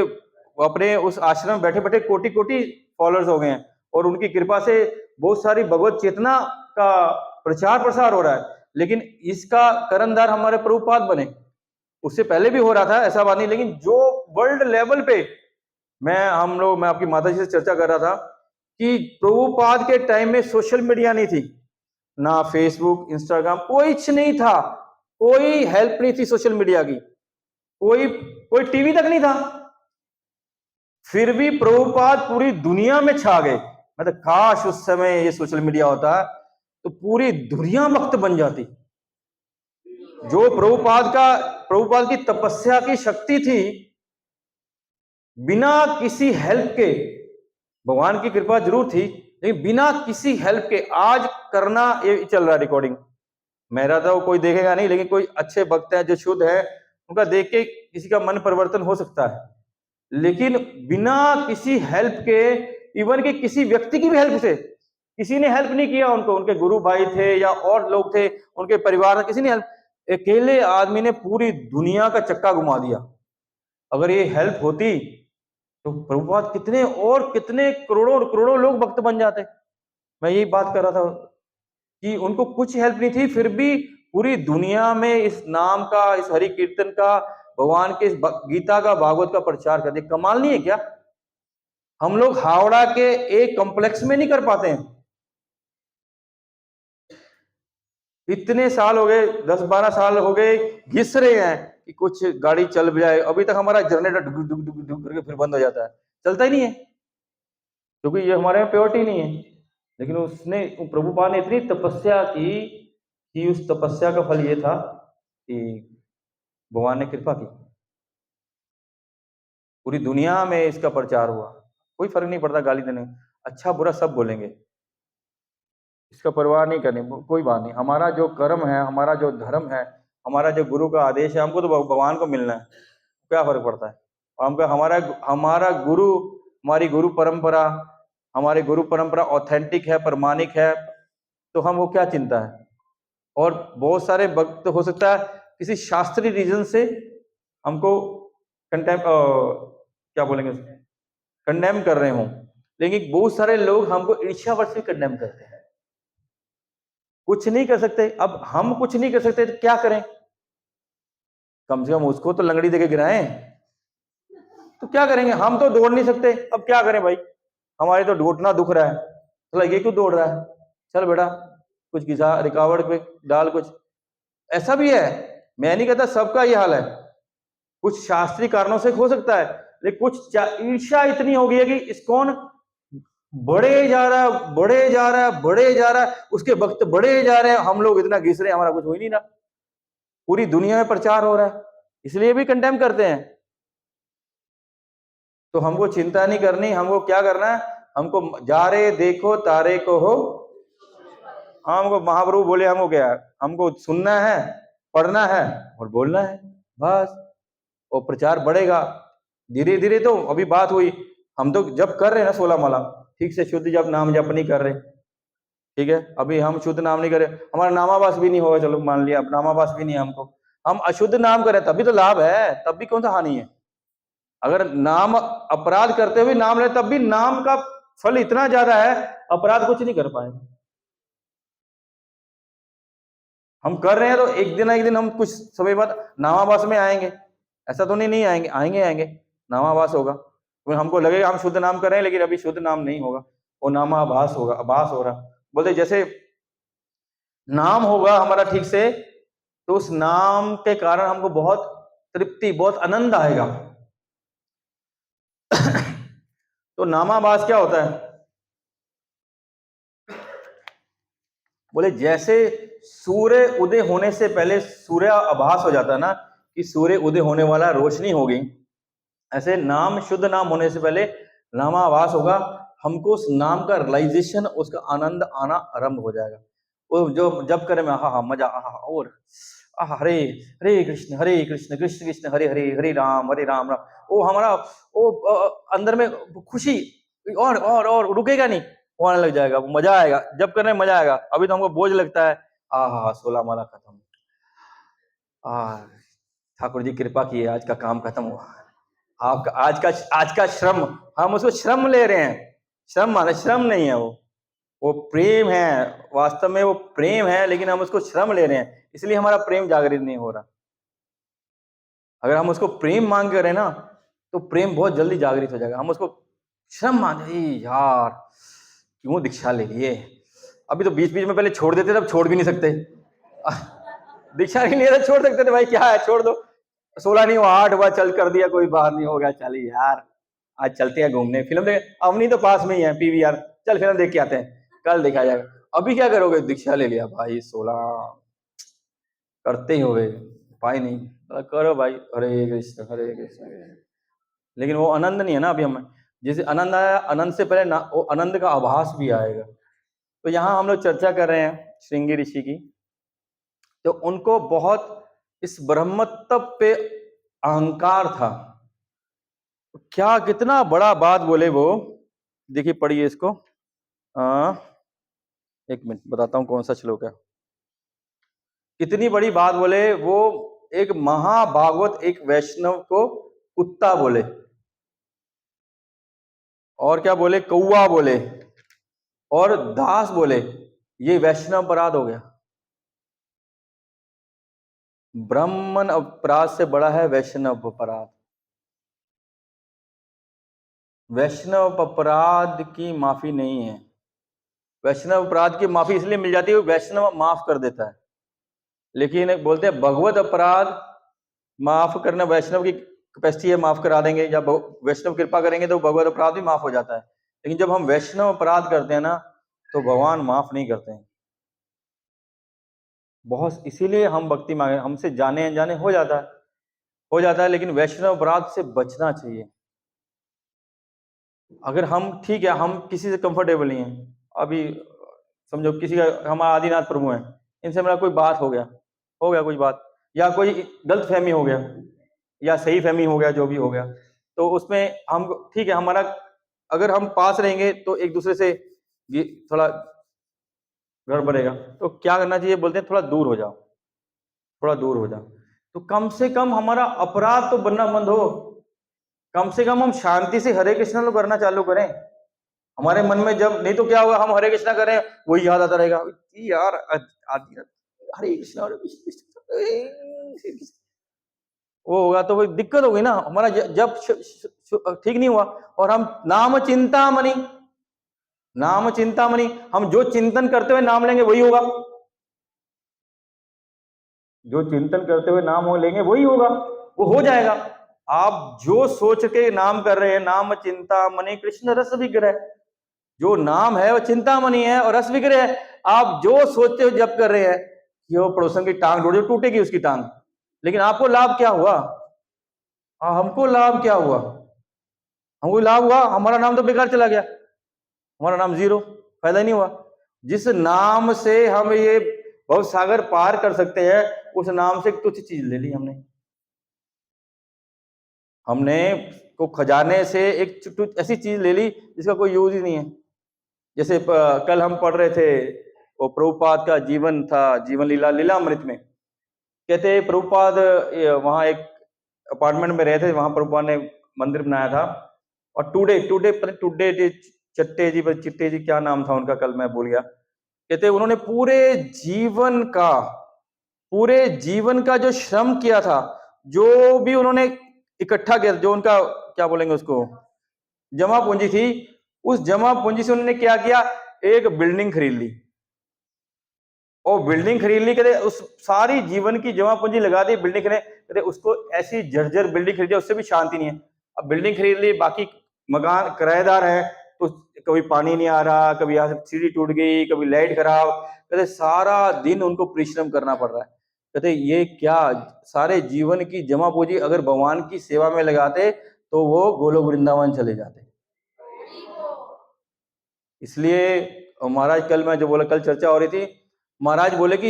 अपने उस आश्रम में बैठे बैठे कोटि कोटि फॉलोअर्स हो गए हैं, और उनकी कृपा से बहुत सारी भगवत चेतना का प्रचार प्रसार हो रहा है। लेकिन इसका कर्णधार हमारे प्रभुपाद बने, उससे पहले भी हो रहा था, ऐसा बात नहीं। लेकिन जो वर्ल्ड लेवल पे, मैं आपकी माता जी से चर्चा कर रहा था कि प्रभुपाद के टाइम में सोशल मीडिया नहीं थी, ना फेसबुक इंस्टाग्राम, कुछ नहीं था, कोई हेल्प नहीं थी सोशल मीडिया की, कोई टीवी तक नहीं था। फिर भी प्रभुपाद पूरी दुनिया में छा गए। मतलब काश उस समय ये सोशल मीडिया होता तो पूरी दुनिया भक्त बन जाती। जो प्रभुपाद की तपस्या की शक्ति थी, बिना किसी हेल्प के, भगवान की कृपा जरूर थी लेकिन बिना किसी हेल्प के आज करना, ये चल रहा है रिकॉर्डिंग, मेरा तो कोई देखेगा नहीं, लेकिन कोई अच्छे भक्त हैं जो शुद्ध है, उनका देख के किसी का मन परिवर्तन हो सकता है। लेकिन बिना किसी हेल्प के, इवन के किसी व्यक्ति की भी हेल्प से, किसी ने हेल्प नहीं किया उनको, उनके गुरु भाई थे या और लोग थे, उनके परिवार में किसी ने हेल्प, अकेले आदमी ने पूरी दुनिया का चक्का घुमा दिया। अगर ये हेल्प होती तो प्रभुपाद कितने और कितने करोड़ों करोड़ों लोग भक्त बन जाते। मैं यही बात कर रहा था कि उनको कुछ हेल्प नहीं थी, फिर भी पूरी दुनिया में इस नाम का, इस हरि कीर्तन का, भगवान के गीता का, भागवत का प्रचार कर दिया। कमाल नहीं है क्या? हम लोग हावड़ा के एक कॉम्प्लेक्स में नहीं कर पाते हैं। इतने साल हो गए, 10-12 साल हो गए, घिस रहे हैं कि कुछ गाड़ी चल जाए। अभी तक हमारा जनरेटर डुक डुक डुक डुक करके फिर बंद हो जाता है, चलता ही नहीं है, क्योंकि ये हमारे में प्योरिटी नहीं है। लेकिन उसने, प्रभुपाद ने इतनी तपस्या की कि उस तपस्या का फल ये था कि भगवान ने कृपा की, पूरी दुनिया में इसका प्रचार हुआ। कोई फर्क नहीं पड़ता गाली देने, अच्छा बुरा सब बोलेंगे, इसका परवाह नहीं करनी, कोई बात नहीं। हमारा जो कर्म है, हमारा जो धर्म है, हमारा जो गुरु का आदेश है, हमको तो भगवान को मिलना है, क्या फर्क पड़ता है। हमको हमारा गुरु, हमारी गुरु परंपरा, हमारी गुरु परंपरा ऑथेंटिक है, प्रमाणिक है, तो हमको क्या चिंता है। और बहुत सारे भक्त हो सकता है किसी शास्त्रीय रीजन से हमको क्या बोलेंगे, कंडेम कर रहे हों, लेकिन बहुत सारे लोग हमको ईर्ष्यावश से कंडेम करते हैं। कुछ नहीं कर सकते, अब हम कुछ नहीं कर सकते तो क्या करें, कम से कम उसको तो लंगड़ी देके गिराएं। तो क्या करेंगे, हम तो दौड़ नहीं सकते, अब क्या करें भाई, हमारे तो घुटना दुख रहा है, तो ये क्यों दौड़ रहा है, चल बेटा कुछ घिसा रिकावट पे डाल कुछ। ऐसा भी है, मैं नहीं कहता सबका ये हाल है, कुछ शास्त्रीय कारणों से हो सकता है, लेकिन कुछ ईर्ष्या इतनी हो गई है कि इस्कॉन बढ़े जा रहा है, बढ़े जा रहा है, बढ़े जा रहा है, उसके भक्त बढ़े जा रहे हैं, हम लोग इतना घिस रहे हैं, हमारा कुछ हो ही नहीं रहा। पूरी दुनिया में प्रचार हो रहा है, इसलिए भी कंडेम करते हैं। तो हमको चिंता नहीं करनी, हमको क्या करना है, हमको जा रे देखो तारे को हो। हमको महाप्रभु बोले, हमको क्या है, हमको सुनना है, पढ़ना है और बोलना है, बस। और प्रचार बढ़ेगा धीरे धीरे। तो अभी बात हुई, हम तो जब कर रहे हैं ना 16 माला, ठीक से शुद्ध जब नाम जप नहीं कर रहे, ठीक है, अभी हम शुद्ध नाम नहीं करें, हमारा नामाभास भी नहीं होगा, चलो मान लिया अब नामाभास भी नहीं है हमको, हम अशुद्ध नाम करें तभी तो लाभ है, तब भी कौन सा हानि है। अगर नाम अपराध करते हुए नाम ले तब भी नाम का फल इतना ज्यादा है, अपराध कुछ नहीं कर पाएंगे। हम कर रहे हैं तो एक दिन हम कुछ समय बाद नामाभास में आएंगे, ऐसा तो नहीं आएंगे, आएंगे नामाभास होगा, तो हमको लगेगा हम शुद्ध नाम कर रहे हैं, लेकिन अभी शुद्ध नाम नहीं होगा, वो नामाभास होगा, आभास हो रहा। बोलते जैसे नाम होगा हमारा ठीक से, तो उस नाम के कारण हमको बहुत तृप्ति, बहुत आनंद आएगा। तो नामाभास क्या होता है, बोले जैसे सूर्य उदय होने से पहले सूर्य आभास हो जाता है ना कि सूर्य उदय होने वाला, रोशनी हो गई, ऐसे नाम, शुद्ध नाम होने से पहले नामाभास होगा, हमको उस नाम का रियलाइजेशन, उसका आनंद आना आरंभ हो जाएगा। वो जो जब करें में हा मजा, और हरे हरे कृष्ण कृष्ण कृष्ण हरे हरे, हरे राम राम, वो हमारा वो अंदर में खुशी और रुकेगा नहीं, वो आने लग जाएगा, मजा आएगा, जब करने में मजा आएगा। अभी तो हमको बोझ लगता है, 16 माला खत्म, ठाकुर जी कृपा की, आज का काम खत्म हुआ, आपका आज का श्रम, हम उसको श्रम ले रहे हैं, श्रम माने श्रम नहीं है, वो प्रेम है, वास्तव में वो प्रेम है, लेकिन हम उसको श्रम ले रहे हैं, इसलिए हमारा प्रेम जागृत नहीं हो रहा। अगर हम उसको प्रेम मांग कर रहे हैं ना, तो प्रेम बहुत जल्दी जागृत हो जाएगा। हम उसको श्रम मांगे, यार क्यों दीक्षा ले लिए, अभी तो बीच बीच में पहले छोड़ देते थे, अब छोड़ भी नहीं सकते। दीक्षा नहीं लिया था, छोड़ सकते थे, भाई क्या है, छोड़ दो, 16 नहीं हुआ, 8 हुआ, चल कर दिया, कोई बात नहीं, हो गया, चलिए यार, आज चलते हैं घूमने, फिल्म देख, अवनी तो पास में ही है पीवीआर, चल फिल्म देख के आते हैं, कल देखा जाएगा। अभी क्या करोगे, दीक्षा ले लिया भाई 16 करते ही हो गए, उपाय नहीं, करो भाई, हरे कृष्ण हरे कृष्ण। लेकिन वो आनंद नहीं है ना अभी हम, जैसे आनंद आया, आनंद से पहले ना वो आनंद का आभास भी आएगा। तो यहाँ हम लोग चर्चा कर रहे हैं श्रृंगी ऋषि की, तो उनको बहुत इस ब्रह्मत्व पे अहंकार था। क्या कितना बड़ा बात बोले वो, देखिए पढ़िए इसको। एक मिनट बताता हूं कौन सा श्लोक है। कितनी बड़ी बात बोले वो, एक महाभागवत एक वैष्णव को कुत्ता बोले, और क्या बोले, कौवा बोले, और दास बोले, ये वैष्णव अपराध हो गया। ब्राह्मण अपराध से बड़ा है वैष्णव अपराध। वैष्णव अपराध की माफी नहीं है। वैष्णव अपराध की माफी इसलिए मिल जाती है, वैष्णव माफ कर देता है, लेकिन बोलते हैं भगवत अपराध माफ करना वैष्णव की कैपेसिटी है, माफ करा देंगे, या वैष्णव कृपा करेंगे तो भगवत अपराध भी माफ हो जाता है। लेकिन जब हम वैष्णव अपराध करते हैं ना, तो भगवान माफ नहीं करते हैं बहुत, इसीलिए हम भक्ति मांगे, हमसे जाने अनजाने हो जाता है, लेकिन वैष्णव अपराध से बचना चाहिए। अगर हम ठीक है, हम किसी से कंफर्टेबल नहीं है, अभी समझो किसी का, हमारा आदिनाथ प्रभु है, इनसे मेरा कोई बात हो गया कोई बात, या कोई गलत फहमी हो गया, या सही फहमी हो गया, जो भी हो गया, तो उसमें हम ठीक है, हमारा अगर हम पास रहेंगे तो एक दूसरे से थोड़ा गड़बड़ेगा, तो क्या करना चाहिए, बोलते हैं थोड़ा दूर हो जाओ, तो कम से कम हमारा अपराध तो बनना बंद हो, कम से कम हम शांति से हरे कृष्णा तो करना चालू करें। हमारे मन में जब नहीं तो क्या होगा, हम हरे कृष्णा करें, वही याद आता रहेगा यार, हरे कृष्णा वो होगा तो कोई दिक्कत होगी ना, हमारा जब ठीक नहीं हुआ। और हम नाम चिंतामणि, हम जो चिंतन करते हुए नाम लेंगे वही होगा, जो चिंतन करते हुए नाम लेंगे वही होगा, वो हो जाएगा। आप जो सोच के नाम कर रहे हैं, नाम चिंतामणि कृष्ण रस विग्रह, जो नाम है वो चिंतामणि है और रस विग्रह है। आप जो सोचते हुए जप कर रहे हैं कि वो पड़ोसन की टांग जोड़े, टूटेगी उसकी टांग, लेकिन आपको लाभ क्या हुआ? हमको लाभ क्या हुआ? हमको लाभ हुआ, हमारा नाम तो बेकार चला गया, हमारा नाम जीरो, फायदा ही नहीं हुआ। जिस नाम से हम ये बहुत सागर पार कर सकते हैं, उस नाम से एक तुच्छ चीज ले ली हमने को खजाने से एक ऐसी चीज ले ली जिसका कोई यूज ही नहीं है। जैसे कल हम पढ़ रहे थे, वो प्रभुपाद का जीवन था, जीवन लीलामृत में कहते प्रभुपाद वहां एक अपार्टमेंट में रहते, वहां प्रभुपाद ने मंदिर बनाया था, और टुडे चिट्टे जी क्या नाम था उनका, कल मैं भूल गया। कहते उन्होंने पूरे जीवन का जो श्रम किया था, जो भी उन्होंने इकट्ठा किया, जो उनका क्या बोलेंगे उसको, जमा पूंजी थी, उस जमा पूंजी से उन्होंने क्या किया, एक बिल्डिंग खरीद ली, और बिल्डिंग खरीद ली, कहते उस सारी जीवन की जमा पूंजी लगा दी बिल्डिंग खरीदने, कहते उसको ऐसी जर्जर बिल्डिंग खरीदी, उससे भी शांति नहीं है। अब बिल्डिंग खरीद ली, बाकी मकान किराएदार है, तो कभी पानी नहीं आ रहा, कभी यहाँ से सीढ़ी टूट गई, कभी लाइट खराब, कहते सारा दिन उनको परिश्रम करना पड़ रहा है। कहते ये क्या, सारे जीवन की जमा पूंजी अगर भगवान की सेवा में लगाते तो वो गोलोक वृंदावन चले जाते। इसलिए महाराज, कल मैं जो बोला, कल चर्चा हो रही थी, महाराज बोले कि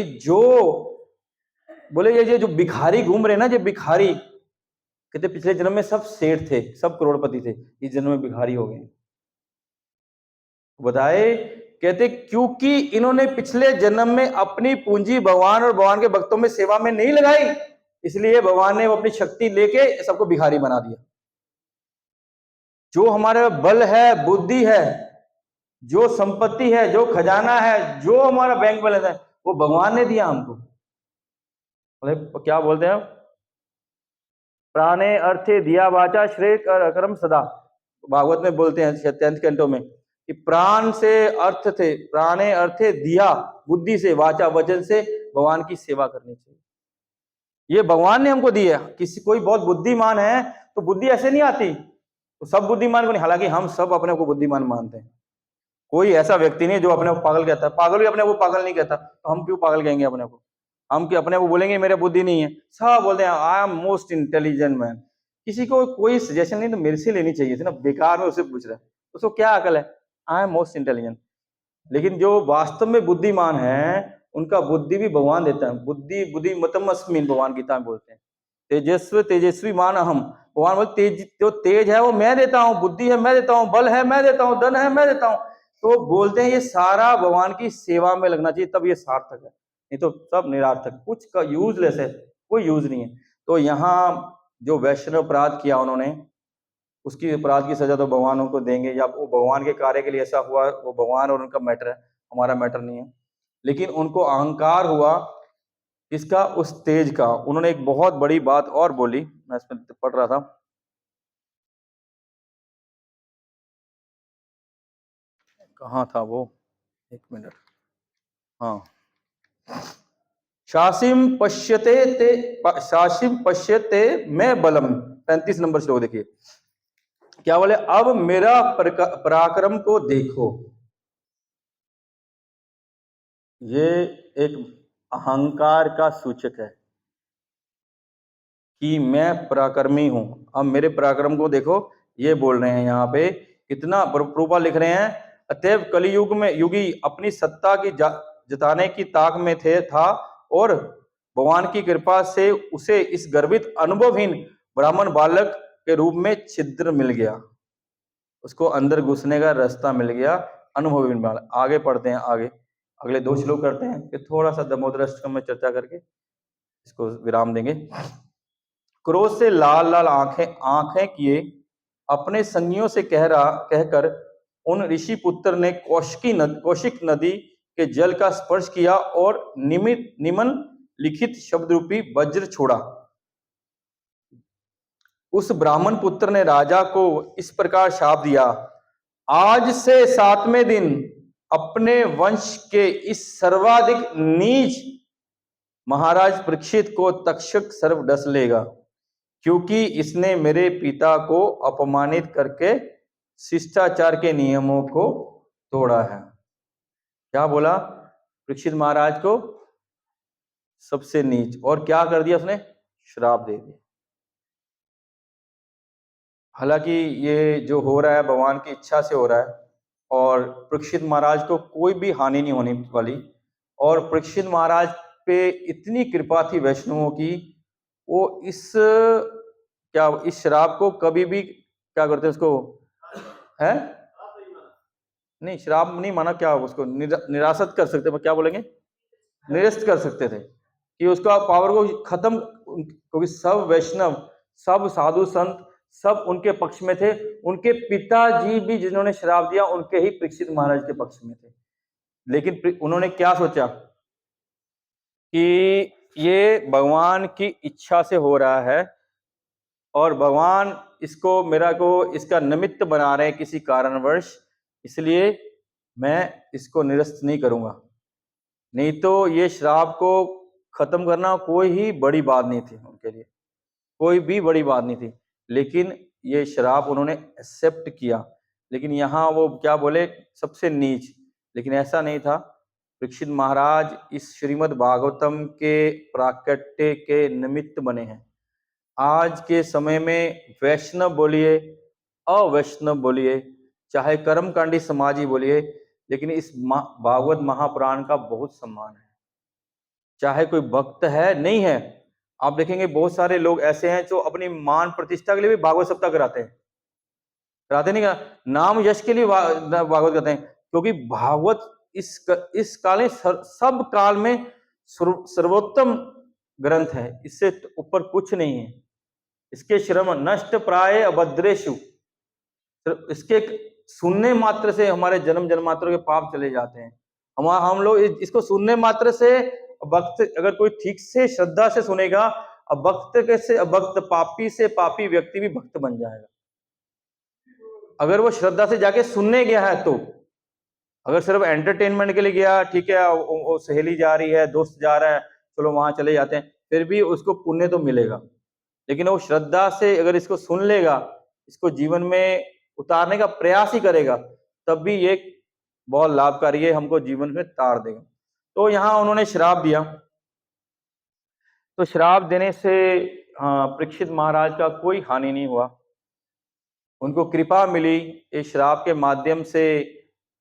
ये जो भिखारी घूम रहे ना, जो भिखारी, कहते पिछले जन्म में सब सेठ थे, सब करोड़पति थे, इस जन्म में भिखारी हो गए। बताए, कहते क्योंकि इन्होंने पिछले जन्म में अपनी पूंजी भगवान और भगवान के भक्तों में सेवा में नहीं लगाई, इसलिए भगवान ने अपनी शक्ति लेके सबको भिखारी बना दिया। जो हमारे बल है, बुद्धि है, जो संपत्ति है, जो खजाना है, जो हमारा बैंक बैलेंस है, वो भगवान ने दिया हमको। क्या बोलते हैं, प्राणे अर्थे दिया वाचा श्रेय कर्म सदा, भागवत में बोलते हैं 10th कैंटो में कि प्राण से अर्थ थे, प्राणे अर्थे दिया, बुद्धि से, वाचा वचन से भगवान की सेवा करनी चाहिए। ये भगवान ने हमको दिया। किसी कोई बहुत बुद्धिमान है तो बुद्धि ऐसे नहीं आती, तो सब बुद्धिमान को नहीं, हालांकि हम सब अपने को बुद्धिमान मानते हैं, कोई ऐसा व्यक्ति नहीं जो अपने को पागल कहता है, पागल भी अपने को पागल नहीं कहता, तो हम क्यों पागल कहेंगे अपने को? हम क्यों अपने को बोलेंगे मेरे बुद्धि नहीं है? सब बोलते हैं I am most intelligent man. किसी को कोई सजेशन नहीं तो मेरे से लेनी चाहिए थी ना, बेकार में उसे पूछ रहा है, उसको क्या अकल है? I am most intelligent. लेकिन जो वास्तव में बुद्धिमान है उनका बुद्धि भी भगवान देता है। बुद्धि बुद्धि मतमस्मिन भगवान गीता में बोलते हैं, तेजस्वी तेजस्वी मान हम। भगवान बोलते तेज, जो तेज है वो मैं देता हूँ, बुद्धि है मैं देता हूँ, बल है मैं देता हूँ, धन है मैं देता हूँ। तो बोलते हैं ये सारा भगवान की सेवा में लगना चाहिए, तब ये सार्थक है, नहीं तो सब निरार्थक, कुछ का यूजलेस है, कोई यूज नहीं है। तो यहाँ जो वैष्णव अपराध किया उन्होंने, उसकी अपराध की सजा तो भगवान उनको देंगे, या वो भगवान के कार्य के लिए ऐसा हुआ, वो भगवान और उनका मैटर है, हमारा मैटर नहीं है। लेकिन उनको अहंकार हुआ इसका, उस तेज का। उन्होंने एक बहुत बड़ी बात और बोली, मैं इसमें पढ़ रहा था, कहाँ था वो, एक मिनट, हाँ, शासिम पश्यते मैं बलम, 35 नंबर श्लोक देखिए क्या बोले, अब मेरा पराक्रम को देखो। ये एक अहंकार का सूचक है कि मैं पराक्रमी हूं, अब मेरे पराक्रम को देखो, ये बोल रहे हैं यहाँ पे। कितना प्रभुपाद लिख रहे हैं, अतएव कलियुग में युगी अपनी सत्ता की जताने की ताक में था, और भगवान की कृपा से उसे इस गर्वित अनुभवहीन ब्राह्मण बालक के रूप में छिद्र मिल गया, उसको अंदर घुसने का रास्ता मिल गया, अनुभवहीन बालक। आगे पढ़ते हैं, आगे अगले 2 श्लोक करते हैं, फिर थोड़ा सा दामोदर अष्टकम में चर्चा करके इसको विराम देंगे। क्रोध से लाल लाल आंखें किए अपने संगियों से कहकर उन ऋषि पुत्र ने कौशिक नदी के जल का स्पर्श किया और निमन लिखित शब्द रूपी वज्र छोड़ा। उस ब्राह्मण पुत्र ने राजा को इस प्रकार शाप दिया, आज से 7वें दिन अपने वंश के इस सर्वाधिक नीच महाराज परीक्षित को तक्षक सर्प डस लेगा, क्योंकि इसने मेरे पिता को अपमानित करके शिष्टाचार के नियमों को तोड़ा है। क्या बोला? परीक्षित महाराज को सबसे नीच, और क्या कर दिया उसने? श्राप दे दिया। हालांकि ये जो हो रहा है भगवान की इच्छा से हो रहा है, और परीक्षित महाराज को कोई भी हानि नहीं होने वाली, और परीक्षित महाराज पे इतनी कृपा थी वैष्णवों की, वो इस श्राप को कभी भी क्या करते उसको है नहीं, श्राप नहीं माना, क्या उसको निराशत कर सकते, क्या बोलेंगे, निरस्त कर सकते थे कि उसका पावर को खत्म, क्योंकि सब वैष्णव, सब साधु संत सब उनके पक्ष में थे। उनके पिताजी भी जिन्होंने श्राप दिया उनके ही परीक्षित महाराज के पक्ष में थे। लेकिन उन्होंने क्या सोचा कि ये भगवान की इच्छा से हो रहा है, और भगवान इसको मेरा को इसका निमित्त बना रहे हैं किसी कारणवश, इसलिए मैं इसको निरस्त नहीं करूंगा। नहीं तो ये श्राप को खत्म करना कोई ही बड़ी बात नहीं थी उनके लिए, कोई भी बड़ी बात नहीं थी। लेकिन ये श्राप उन्होंने एक्सेप्ट किया। लेकिन यहाँ वो क्या बोले, सबसे नीच। लेकिन ऐसा नहीं था, परीक्षित महाराज इस श्रीमद् भागवतम के प्राकट्य के निमित्त बने हैं। आज के समय में वैष्णव बोलिए, अवैष्णव बोलिए, चाहे कर्मकांडी समाजी बोलिए, लेकिन इस भागवत महापुराण का बहुत सम्मान है। चाहे कोई भक्त है नहीं है, आप देखेंगे बहुत सारे लोग ऐसे हैं जो अपनी मान प्रतिष्ठा के लिए भी भागवत सप्ताह कराते हैं, नहीं का नाम यश के लिए भागवत करते हैं, क्योंकि भागवत इस काल सब काल में सर्वोत्तम ग्रंथ है, इससे ऊपर कुछ नहीं है। इसके श्रम नष्ट प्राय अभद्रेशु, इसके सुनने मात्र से हमारे जन्म जन्मांतरों के पाप चले जाते हैं। हम लोग इसको सुनने मात्र से, भक्त अगर कोई ठीक से श्रद्धा से सुनेगा, अब भक्त पापी से पापी व्यक्ति भी भक्त बन जाएगा, अगर वो श्रद्धा से जाके सुनने गया है तो। अगर सिर्फ एंटरटेनमेंट के लिए गया, ठीक है, वो सहेली जा रही है, दोस्त जा रहा है, चलो वहां चले जाते हैं, फिर भी उसको पुण्य तो मिलेगा। लेकिन वो श्रद्धा से अगर इसको सुन लेगा, इसको जीवन में उतारने का प्रयास ही करेगा, तब भी ये बहुत लाभकारी है, हमको जीवन में तार देगा। तो यहाँ उन्होंने श्राप दिया। तो श्राप देने से परीक्षित महाराज का कोई हानि नहीं हुआ, उनको कृपा मिली। इस श्राप के माध्यम से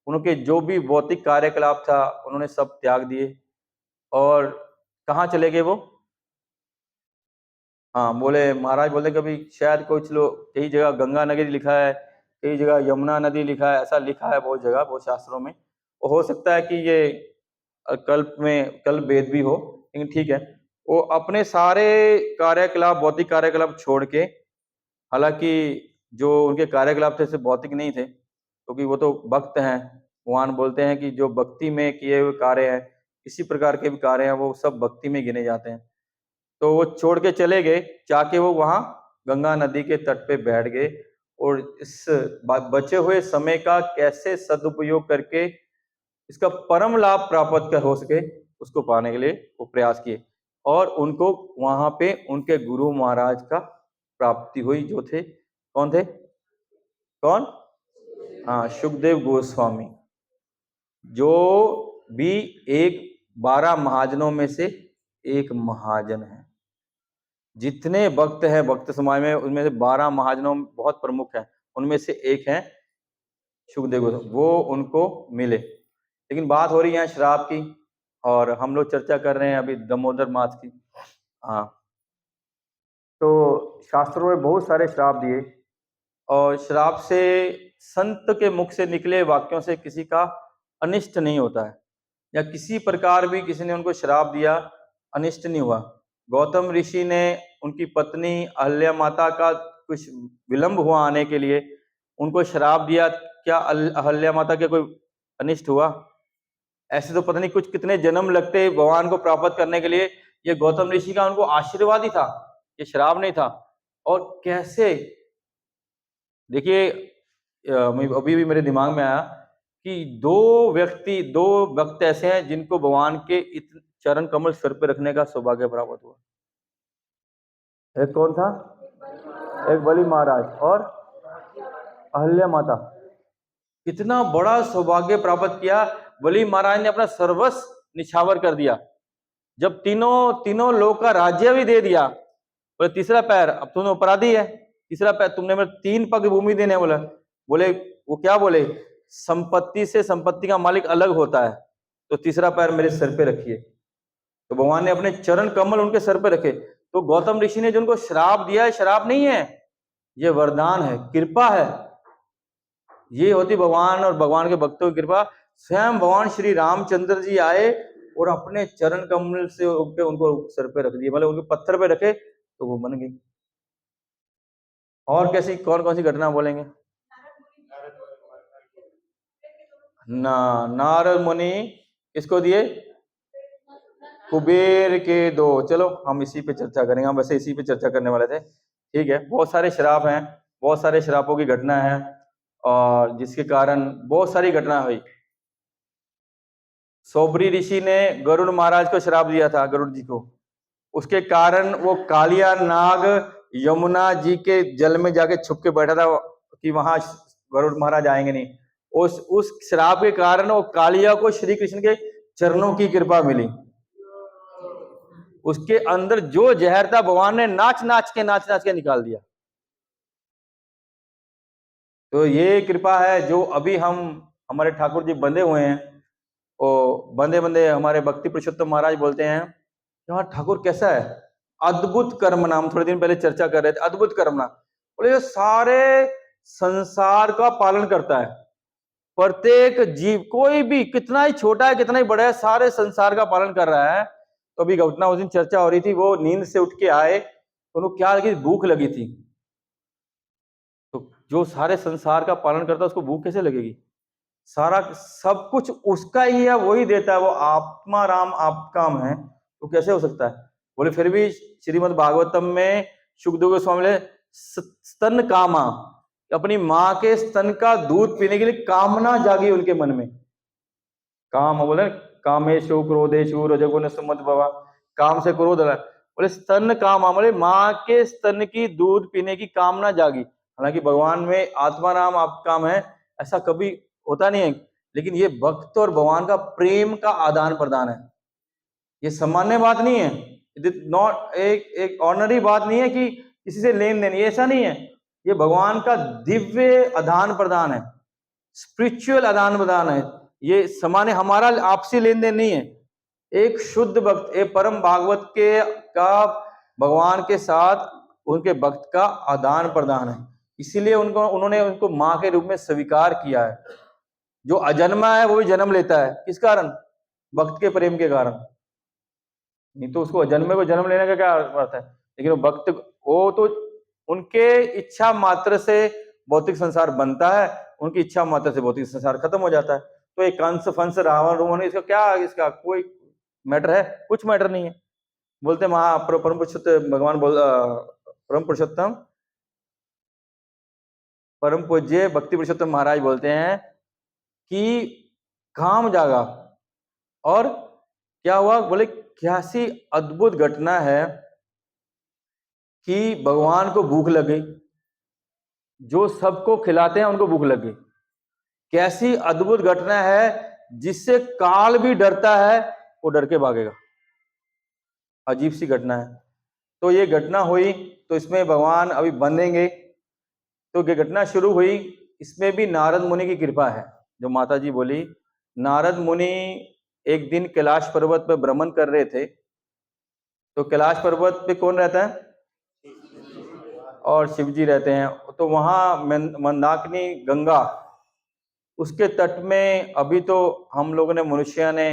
उनके जो भी भौतिक कार्यकलाप था उन्होंने सब त्याग दिए। और कहाँ चले गए वो? हाँ, बोले महाराज बोलते कभी शायद कुछ लोग कई जगह गंगा नदी लिखा है, कई जगह यमुना नदी लिखा है, ऐसा लिखा है बहुत जगह, बहुत शास्त्रों में। वो हो सकता है कि ये कल्प भेद भी हो, लेकिन ठीक है। वो अपने सारे कार्यकलाप, भौतिक कार्यकलाप छोड़ के, हालांकि जो उनके कार्यकलाप थे भौतिक नहीं थे, क्योंकि वो तो भक्त हैं। भगवान बोलते हैं कि जो भक्ति में किए हुए कार्य हैं, किसी प्रकार के भी कार्य हैं, वो सब भक्ति में गिने जाते हैं। तो वो छोड़ के चले गए, जाके वो वहां गंगा नदी के तट पे बैठ गए और इस बचे हुए समय का कैसे सदुपयोग करके इसका परम लाभ प्राप्त कर हो सके, उसको पाने के लिए वो प्रयास किए। और उनको वहां पे उनके गुरु महाराज का प्राप्ति हुई, जो थे कौन थे? कौन? हाँ, सुखदेव गोस्वामी, जो भी 12 महाजनों में से एक महाजन है। जितने भक्त हैं भक्त समाज में, उनमें से 12 महाजनों में बहुत प्रमुख हैं, उनमें से एक है सुखदेव गोस्वामी, वो उनको मिले। लेकिन बात हो रही है श्राप की, और हम लोग चर्चा कर रहे हैं अभी दामोदर मास की। हाँ, तो शास्त्रों में बहुत सारे श्राप दिए, और श्राप से संत के मुख से निकले वाक्यों से किसी का अनिष्ट नहीं होता है, या किसी प्रकार भी किसी ने उनको श्राप दिया, अनिष्ट नहीं हुआ। गौतम ऋषि ने उनकी पत्नी अहल्या माता का कुछ विलंब हुआ आने के लिए, उनको श्राप दिया। क्या अहल्या माता के कोई अनिष्ट हुआ? ऐसे तो पता नहीं कुछ कितने जन्म लगते भगवान को प्राप्त करने के लिए। ये गौतम ऋषि का उनको आशीर्वाद ही था, ये श्राप नहीं था। और कैसे, देखिए अभी भी मेरे दिमाग में आया कि दो भक्त ऐसे हैं जिनको भगवान के चरण कमल सिर पे रखने का सौभाग्य प्राप्त हुआ। एक कौन था? एक बलि महाराज और अहल्या माता। कितना बड़ा सौभाग्य प्राप्त किया! बलि महाराज ने अपना सर्वस्व निछावर कर दिया। जब तीनों लोक का राज्य भी दे दिया, बोले तीसरा पैर अब तुमने अपराधी है, तीसरा पैर तुमने मेरे 3 पग भूमि देने। बोले वो क्या बोले? संपत्ति से संपत्ति का मालिक अलग होता है, तो तीसरा पैर मेरे सिर पे रखिए। तो भगवान ने अपने चरण कमल उनके सर पे रखे। तो गौतम ऋषि ने जो उनको श्राप दिया है, श्राप नहीं है, ये वरदान है, कृपा है। ये होती भगवान और भगवान के भक्तों की कृपा। स्वयं भगवान श्री रामचंद्र जी आए और अपने चरण कमल से उनको सर पे रख दिए, मतलब उनके पत्थर पे रखे तो वो बन गई। और कैसी कौन कौन सी घटना बोलेंगे? नारद मुनि इसको दिए कुबेर के 2। चलो हम इसी पे चर्चा करेंगे, हम वैसे इसी पे चर्चा करने वाले थे। ठीक है, बहुत सारे श्राप हैं, बहुत सारे श्रापों की घटना है, और जिसके कारण बहुत सारी घटना हुई। सोबरी ऋषि ने गरुड़ महाराज को श्राप दिया था, गरुड़ जी को। उसके कारण वो कालिया नाग यमुना जी के जल में जाके छुप के बैठा था कि वहां गरुड़ महाराज आएंगे नहीं। उस श्राप के कारण वो कालिया को श्री कृष्ण के चरणों की कृपा मिली। उसके अंदर जो जहर था भगवान ने नाच नाच के निकाल दिया। तो ये कृपा है जो अभी हमारे ठाकुर जी बंधे हुए हैं। और बंदे हमारे भक्ति पुरुषोत्तम महाराज बोलते हैं कि ठाकुर कैसा है? अद्भुत कर्म नाम, थोड़े दिन पहले चर्चा कर रहे थे, अद्भुत कर्म नाम। बोले ये सारे संसार का पालन करता है, प्रत्येक जीव, कोई भी कितना ही छोटा है कितना ही बड़ा है, सारे संसार का पालन कर रहा है। तो अभी घटना उस दिन चर्चा हो रही थी, वो नींद से उठ के आए तो उनको क्या लगी? भूख लगी थी। तो जो सारे संसार का पालन करता है उसको भूख कैसे लगेगी? सारा सब कुछ उसका ही है, वही देता है, वो आत्मा राम आप काम है, तो कैसे हो सकता है? बोले फिर भी श्रीमद् भागवतम में सुखदेव गोस्वामी ने स्तन कामा, अपनी माँ के स्तन का दूध पीने के लिए कामना जागी उनके मन में। काम बोले कामेशु क्रोधेशु रजोगुण सुमद्भवा, काम से क्रोध है। बोले स्तन कामा, बोले माँ के स्तन की दूध पीने की कामना जागी। हालांकि भगवान में आत्मा नाम आप काम है, ऐसा कभी होता नहीं है, लेकिन ये भक्त और भगवान का प्रेम का आदान प्रदान है। ये सामान्य बात नहीं है, इट इज नॉट एक ऑर्डिनरी बात नहीं है कि किसी से लेन देन, ये ऐसा नहीं है। ये भगवान का दिव्य आदान प्रदान है, स्पिरिचुअल आदान प्रदान है। ये सामान्य हमारा आपसी लेन देन नहीं है। एक शुद्ध भक्त, एक परम भागवत के का भगवान के साथ उनके भक्त का आदान प्रदान है, इसीलिए उन्होंने उनको माँ के रूप में स्वीकार किया है। जो अजन्मा है वो भी जन्म लेता है, किस कारण? भक्त के प्रेम के कारण। नहीं तो उसको अजन्मे को जन्म लेने का क्या अर्थ है? लेकिन वो भक्त, वो तो उनके इच्छा मात्र से भौतिक संसार बनता है, उनकी इच्छा मात्र से भौतिक संसार खत्म हो जाता है। तो एक कंस फंस रावण रोमन, इसका क्या, इसका कोई मैटर है? कुछ मैटर नहीं है। बोलते परम पुरुषोत्तम भगवान परम पुरुषोत्तम परम पूज्य भक्ति पुरुषोत्तम महाराज बोलते हैं कि काम जागा और क्या हुआ? बोले कैसी अद्भुत घटना है कि भगवान को भूख लग गई, जो सबको खिलाते हैं उनको भूख लग गई। कैसी अद्भुत घटना है जिससे काल भी डरता है, वो डर के भागेगा। अजीब सी घटना है। तो ये घटना हुई, तो इसमें भगवान अभी बंधेंगे। तो ये घटना शुरू हुई, इसमें भी नारद मुनि की कृपा है। जो माता जी बोली, नारद मुनि एक दिन कैलाश पर्वत पर भ्रमण कर रहे थे। तो कैलाश पर्वत पे कौन रहता है? और शिव जी रहते हैं। तो वहां मंदाकिनी गंगा, उसके तट में अभी तो हम लोगों ने, मनुष्य ने,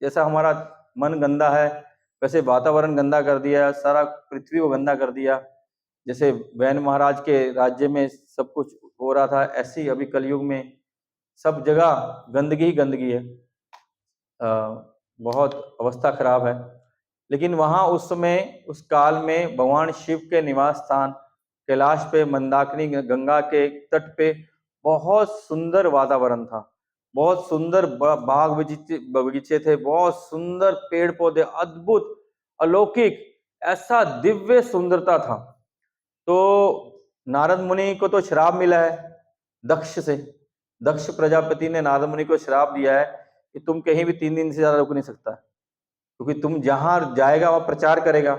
जैसा हमारा मन गंदा है वैसे वातावरण गंदा कर दिया, सारा पृथ्वी को गंदा कर दिया। जैसे वैन महाराज के राज्य में सब कुछ हो रहा था, ऐसे ही अभी कलयुग में सब जगह गंदगी ही गंदगी है। बहुत अवस्था खराब है। लेकिन वहां उस समय, उस काल में भगवान शिव के निवास स्थान कैलाश पे मंदाकिनी गंगा के तट पे बहुत सुंदर वातावरण था, बहुत सुंदर बाग बगीचे थे, बहुत सुंदर पेड़ पौधे, अद्भुत अलौकिक, ऐसा दिव्य सुंदरता था। तो नारद मुनि को तो श्राप मिला है दक्ष से। दक्ष प्रजापति ने नारद मुनि को श्राप दिया है कि तुम कहीं भी 3 दिन से ज्यादा रुक नहीं सकता, क्योंकि तुम जहां जाएगा वहां प्रचार करेगा,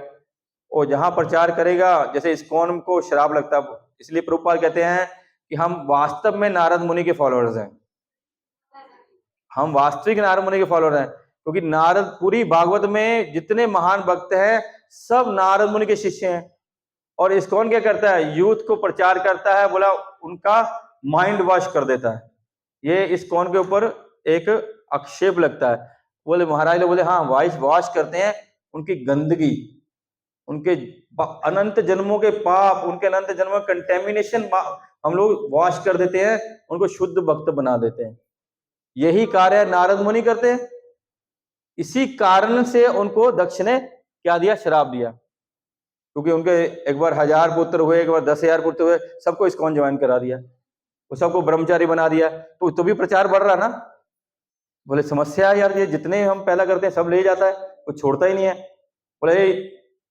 और जहां प्रचार करेगा, जैसे इस्कॉन को श्राप लगता है। इसलिए प्रभुपाद कहते हैं कि हम वास्तव में नारद मुनि के फॉलोअर्स हैं, हम वास्तविक नारद मुनि के फॉलोअर हैं, क्योंकि नारद, पूरी भागवत में जितने महान भक्त हैं सब नारद मुनि के शिष्य हैं। और इस्कॉन क्या करता है? यूथ को प्रचार करता है, बोला उनका माइंड वॉश कर देता है। ये इस्कॉन के ऊपर एक आक्षेप लगता है। बोले महाराज लोग बोले हाँ, वॉश करते हैं उनकी गंदगी, उनके अनंत जन्मों के पाप, उनके अनंत जन्मों के कंटेमिनेशन हम लोग वॉश कर देते हैं, उनको शुद्ध भक्त बना देते हैं। यही कार्य नारद मुनि करते हैं। इसी कारण से उनको दक्ष ने क्या दिया? श्राप दिया। क्योंकि उनके एक बार 1000 पुत्र हुए, एक बार 10,000 पुत्र हुए, सबको इस्कॉन ज्वाइन करा दिया, वो सबको ब्रह्मचारी बना दिया। तो भी प्रचार बढ़ रहा ना। बोले समस्या है यार, ये जितने हम पहला करते हैं सब ले जाता है, कुछ छोड़ता ही नहीं है। बोले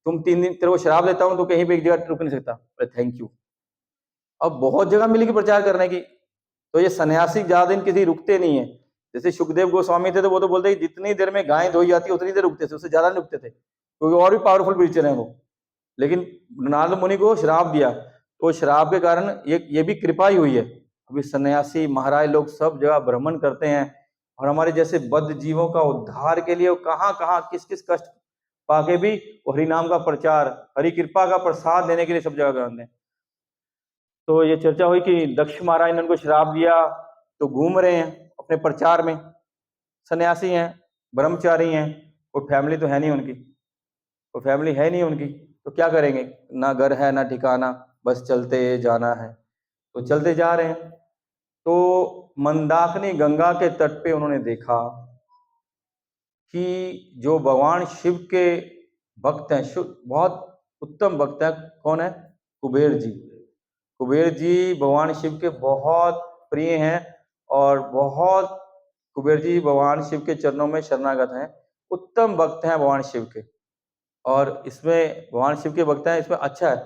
तुम 3 दिन, तेरे को शराब देता हूं तो कहीं पे एक जगह रुक नहीं सकता। बोले थैंक यू। अब बहुत जगह मिलेगी प्रचार करने की। तो ये सन्यासी ज्यादा दिन किसी रुकते नहीं है। जैसे सुखदेव गोस्वामी थे, तो वो तो बोलते कि जितनी देर में गाय धोई जाती है उतनी देर रुकते थे, उससे ज्यादा नहीं रुकते थे, क्योंकि और भी पावरफुल प्रीचर है वो। लेकिन नारद मुनि को श्राप दिया, तो श्राप के कारण ये भी कृपा ही हुई है। अभी सन्यासी महाराज लोग सब जगह भ्रमण करते हैं, और हमारे जैसे बद्ध जीवों का उद्धार के लिए कहाँ कहाँ किस किस कष्ट पाके भी हरि नाम का प्रचार, हरि कृपा का प्रसाद देने के लिए सब जगह कराते हैं। तो ये चर्चा हुई कि दक्ष महाराज ने उनको श्राप दिया, तो घूम रहे हैं अपने प्रचार में। सन्यासी हैं, ब्रह्मचारी हैं, कोई फैमिली तो है नहीं उनकी, कोई फैमिली है नहीं उनकी, तो क्या करेंगे? ना घर है ना ठिकाना, बस चलते जाना है। तो चलते जा रहे हैं, तो मंदाकिनी गंगा के तट पे उन्होंने देखा कि जो भगवान शिव के भक्त हैं, बहुत उत्तम भक्त हैं। कौन है? कुबेर जी। कुबेर जी भगवान शिव के बहुत प्रिय हैं, और बहुत कुबेर जी भगवान शिव के चरणों में शरणागत हैं, उत्तम भक्त हैं भगवान शिव के। और इसमें भगवान शिव के भक्त हैं, इसमें अच्छा है,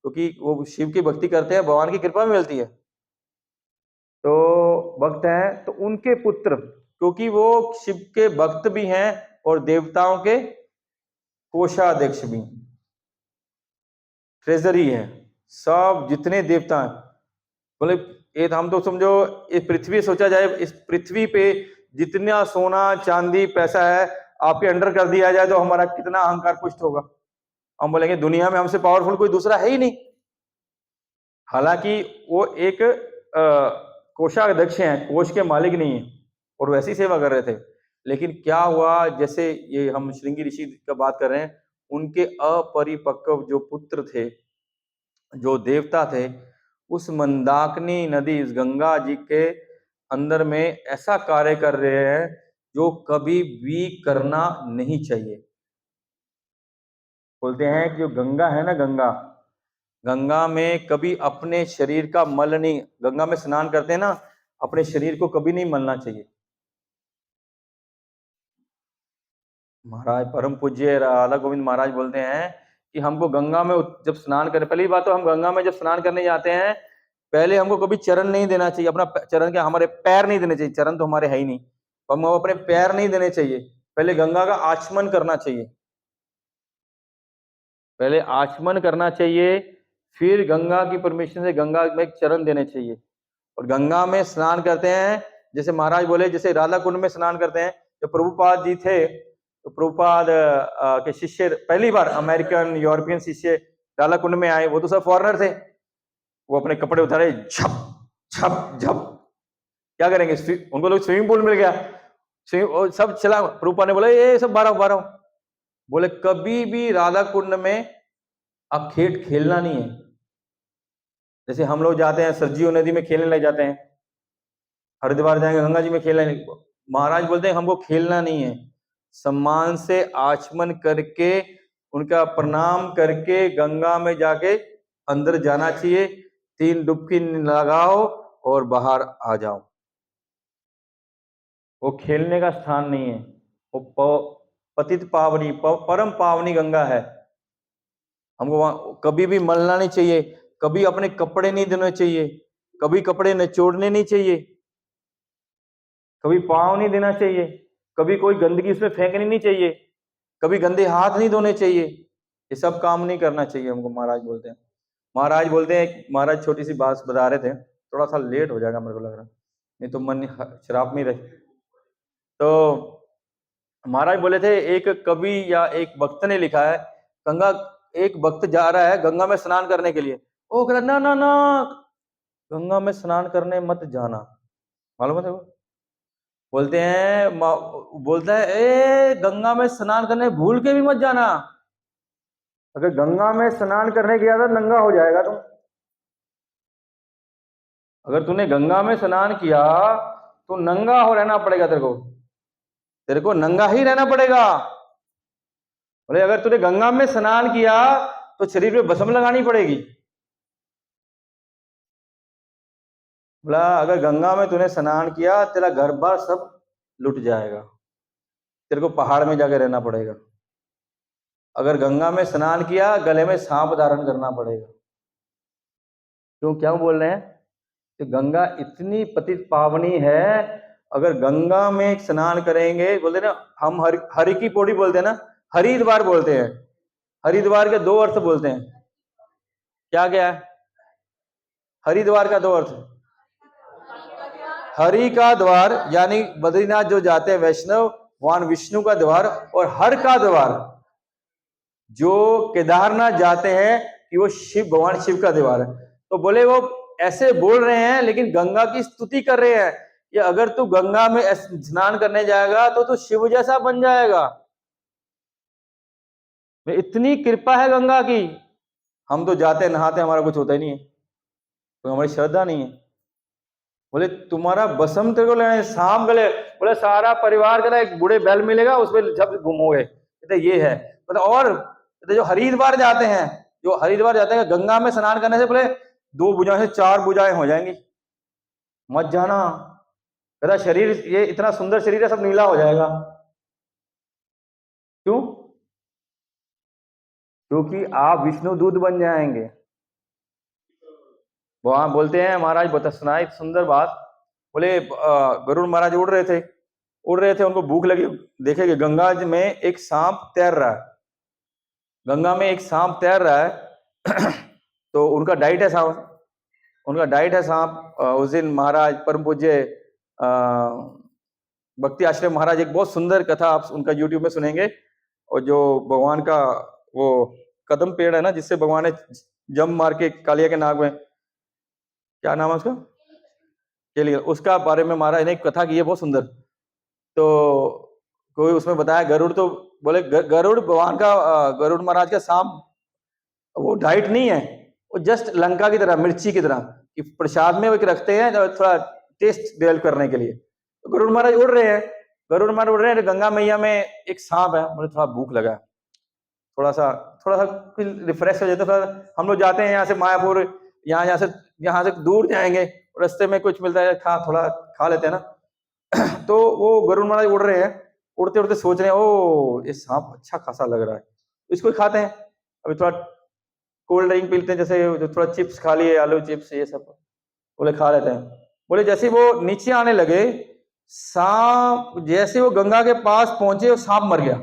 क्योंकि वो शिव की भक्ति करते हैं, भगवान की कृपा मिलती है। तो भक्त हैं तो उनके पुत्र, क्योंकि वो शिव के भक्त भी हैं और देवताओं के कोषाध्यक्ष भी, ट्रेजरी है, सब जितने देवता हैं, बोले ये हम तो समझो इस पृथ्वी सोचा जाए, इस पृथ्वी पे जितना सोना चांदी पैसा है आपके अंडर कर दिया जाए तो हमारा कितना अहंकार पुष्ट होगा। हम बोलेंगे दुनिया में हमसे पावरफुल कोई दूसरा है ही नहीं। हालांकि वो एक कोषाध्यक्ष हैं, कोष के मालिक नहीं है, और वैसी सेवा कर रहे थे। लेकिन क्या हुआ, जैसे ये हम श्रृंगी ऋषि का बात कर रहे हैं, उनके अपरिपक्व जो पुत्र थे, जो देवता थे, उस मंदाकिनी नदी, इस गंगा जी के अंदर में ऐसा कार्य कर रहे हैं जो कभी भी करना नहीं चाहिए। बोलते हैं कि जो गंगा है ना, गंगा में कभी अपने शरीर का मल नहीं, गंगा में स्नान करते हैं ना, अपने शरीर को कभी नहीं मलना चाहिए। महाराज परम पूज्य राधा गोविंद महाराज बोलते हैं कि हमको गंगा में जब स्नान करें, पहली बात तो हम गंगा में जब स्नान करने जाते हैं, पहले हमको कभी चरण नहीं देना चाहिए। अपना चरण क्या, हमारे पैर नहीं देने चाहिए, चरण तो हमारे है ही नहीं, हमको अपने पैर नहीं देने चाहिए। पहले गंगा का आचमन करना चाहिए, पहले आचमन करना चाहिए, फिर गंगा की परमिशन से गंगा में चरण देने चाहिए। और गंगा में स्नान करते हैं, जैसे महाराज बोले, जैसे राधा कुंड में स्नान करते हैं। जब प्रभुपाद जी थे तो प्रभुपाद के शिष्य पहली बार अमेरिकन यूरोपियन शिष्य राधा कुंड में आए, वो तो सब फॉरेनर थे, वो अपने कपड़े उतारे, झप झप झप, क्या करेंगे, उनको लोग स्विमिंग पूल मिल गया, सब चला। प्रभुपाद ने बोला ये सब बारह, बोले कभी भी राधा कुंड में अब खेलना नहीं है। जैसे हम लोग जाते हैं सरजियो नदी में खेलने लग जाते हैं, हरिद्वार जाएंगे गंगा जी में खेलने, महाराज बोलते हैं हमको खेलना नहीं है, सम्मान से आचमन करके उनका प्रणाम करके गंगा में जाके अंदर जाना चाहिए, 3 डुबकी लगाओ और बाहर आ जाओ। वो खेलने का स्थान नहीं है, वो पतित पावनी परम पावनी गंगा है। हमको वहां कभी भी मलना नहीं चाहिए, कभी अपने कपड़े नहीं धोने चाहिए, कभी कपड़े निचोड़ने नहीं चाहिए, कभी पाँव नहीं देना चाहिए, कभी कोई गंदगी उसमें फेंकनी नहीं चाहिए, कभी गंदे हाथ नहीं धोने चाहिए। ये सब काम नहीं करना चाहिए हमको, महाराज बोलते हैं। महाराज बोलते हैं, महाराज छोटी सी बात बता रहे थे, थोड़ा सा लेट हो जाएगा मेरे को लग रहा, नहीं तो मन शराब में रहे। तो महाराज बोले थे, एक कवि या एक भक्त ने लिखा है, गंगा, एक भक्त जा रहा है गंगा में स्नान करने के लिए, वो कह रहा ना ना गंगा में स्नान करने मत जाना, मालूम है वो, बोलते हैं, बोलता है ए गंगा में स्नान करने भूल के भी मत जाना, अगर गंगा में स्नान करने गया तो नंगा हो जाएगा तुम। अगर तूने गंगा में स्नान किया तो नंगा हो रहना पड़ेगा, तेरे को नंगा ही रहना पड़ेगा। बोले अगर तूने गंगा में स्नान किया तो शरीर पे भस्म लगानी पड़ेगी। बोला अगर गंगा में तूने स्नान किया तेरा घर बार सब लुट जाएगा, तेरे को पहाड़ में जाके रहना पड़ेगा। अगर गंगा में स्नान किया गले में सांप धारण करना पड़ेगा। क्यों, क्या बोल रहे हैं कि गंगा इतनी पतित पावनी है, अगर गंगा में स्नान करेंगे, बोलते ना हम हरि की पौड़ी बोलते हैं ना, हरिद्वार बोलते हैं, हरिद्वार के 2 अर्थ बोलते हैं, क्या क्या है हरिद्वार का 2 अर्थ, हरि का द्वार यानी बद्रीनाथ जो जाते हैं वैष्णव, वहां विष्णु का द्वार, और हर का द्वार जो केदारनाथ जाते हैं कि वो शिव, भगवान शिव का द्वार है। तो बोले वो ऐसे बोल रहे हैं लेकिन गंगा की स्तुति कर रहे हैं कि अगर तू गंगा में स्नान करने जाएगा तो तू शिव जैसा बन जाएगा। इतनी कृपा है गंगा की, हम तो जाते नहाते हमारा कुछ होता ही नहीं है, तो हमारी श्रद्धा नहीं है। बोले तुम्हारा बसम तेरे को लेना, शाम गले, बोले सारा परिवार का एक बूढ़े बैल मिलेगा उसमें जब घूमोगे, ये है। बोले और जो हरिद्वार जाते हैं, जो हरिद्वार जाते हैं गंगा में स्नान करने से बोले 2 भुजाएं से 4 भुजाएं हो जाएंगी, मत जाना, कहता शरीर ये इतना सुंदर शरीर है सब नीला हो जाएगा। क्यों? क्योंकि आप विष्णु दूत बन जाएंगे, वहां बोलते हैं महाराज बता सुनाए सुंदर बात। बोले गरुड़ महाराज उड़ रहे थे, उनको भूख लगी, देखे कि गंगा में एक सांप तैर रहा है, गंगा में एक सांप तैर रहा है तो उनका डाइट है सांप। उस दिन महाराज परम पूज्य भक्ति आश्रम महाराज एक बहुत सुंदर कथा आप उनका यूट्यूब में सुनेंगे, और जो भगवान का वो कदम पेड़ है ना, जिससे भगवान ने जम मार के कालिया के नाग में, क्या नाम है उसका, केली, उसका बारे में महाराज ने एक कथा की है बहुत सुंदर। तो कोई उसमें बताया गरुड़, तो बोले गरुड़ भगवान का गरुड़ महाराज का सांप वो डाइट नहीं है, वो जस्ट लंका की तरह, मिर्ची की तरह कि प्रसाद में वो रखते हैं थोड़ा टेस्ट डेवलप करने के लिए। तो गरुड़ महाराज उड़ रहे हैं, तो गंगा मैया में एक सांप है, मुझे थोड़ा भूख लगा, थोड़ा सा रिफ्रेश हो जाता, थोड़ा हम लोग जाते हैं यहाँ से मायापुर, यहाँ से दूर जाएंगे, रास्ते में कुछ मिलता है थोड़ा खा लेते हैं ना तो वो गरुड़ महाराज उड़ रहे हैं, उड़ते उड़ते सोच रहे हैं ओ ये सांप अच्छा खासा लग रहा है, इसको ही खाते हैं। अभी थोड़ा कोल्ड ड्रिंक पीते हैं, जैसे थोड़ा चिप्स खा लिए, आलू चिप्स ये सब, बोले खा लेते हैं। बोले जैसे वो नीचे आने लगे, सांप जैसे वो गंगा के पास पहुंचे, वो सांप मर गया,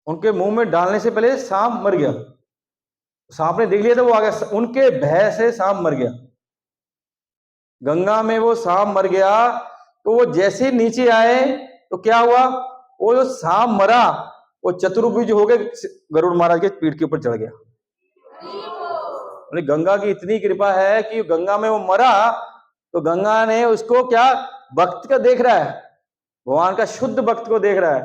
उनके मुंह में डालने से पहले सांप मर गया। सांप ने देख लिया तो वो आ गया, उनके भय से सांप मर गया, गंगा में वो सांप मर गया। तो वो जैसे नीचे आए तो क्या हुआ, वो जो सांप मरा वो चतुर्भुज होके गरुड़ महाराज के पीठ के ऊपर चढ़ गया। गंगा की इतनी कृपा है कि गंगा में वो मरा तो गंगा ने उसको क्या भक्त का देख रहा है, भगवान का शुद्ध भक्त को देख रहा है,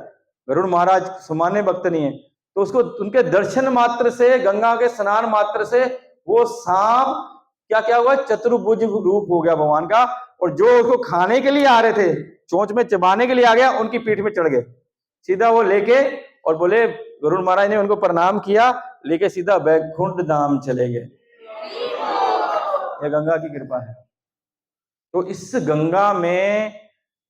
गरुड़ महाराज सामान्य भक्त नहीं है, तो उसको उनके दर्शन मात्र से, गंगा के स्नान मात्र से वो सांप क्या हुआ, चतुर्भुज रूप हो गया भगवान का, और जो उसको खाने के लिए आ रहे थे, चोंच में चबाने के लिए आ गया, उनकी पीठ में चढ़ गए सीधा वो लेके, और बोले गरुड़ महाराज ने उनको प्रणाम किया, लेके सीधा वैकुंठ धाम चले गए। यह गंगा की कृपा है। तो इस गंगा में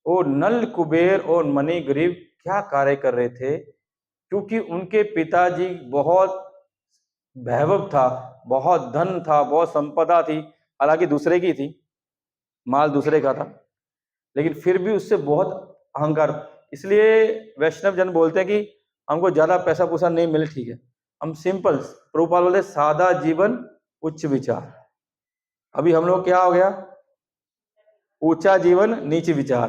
वो नल कुबेर और मणिग्रीव क्या कार्य कर रहे थे, क्योंकि उनके पिताजी बहुत वैभव था, बहुत धन था, बहुत संपदा थी, हालांकि दूसरे की थी, माल दूसरे का था, लेकिन फिर भी उससे बहुत अहंकार। इसलिए वैष्णव जन बोलते हैं कि हमको ज्यादा पैसा पूसा नहीं मिले, ठीक है, हम सिंपल, प्रभुपाद बोलते सादा जीवन उच्च विचार। अभी हम लोग क्या हो गया, ऊंचा जीवन नीच विचार।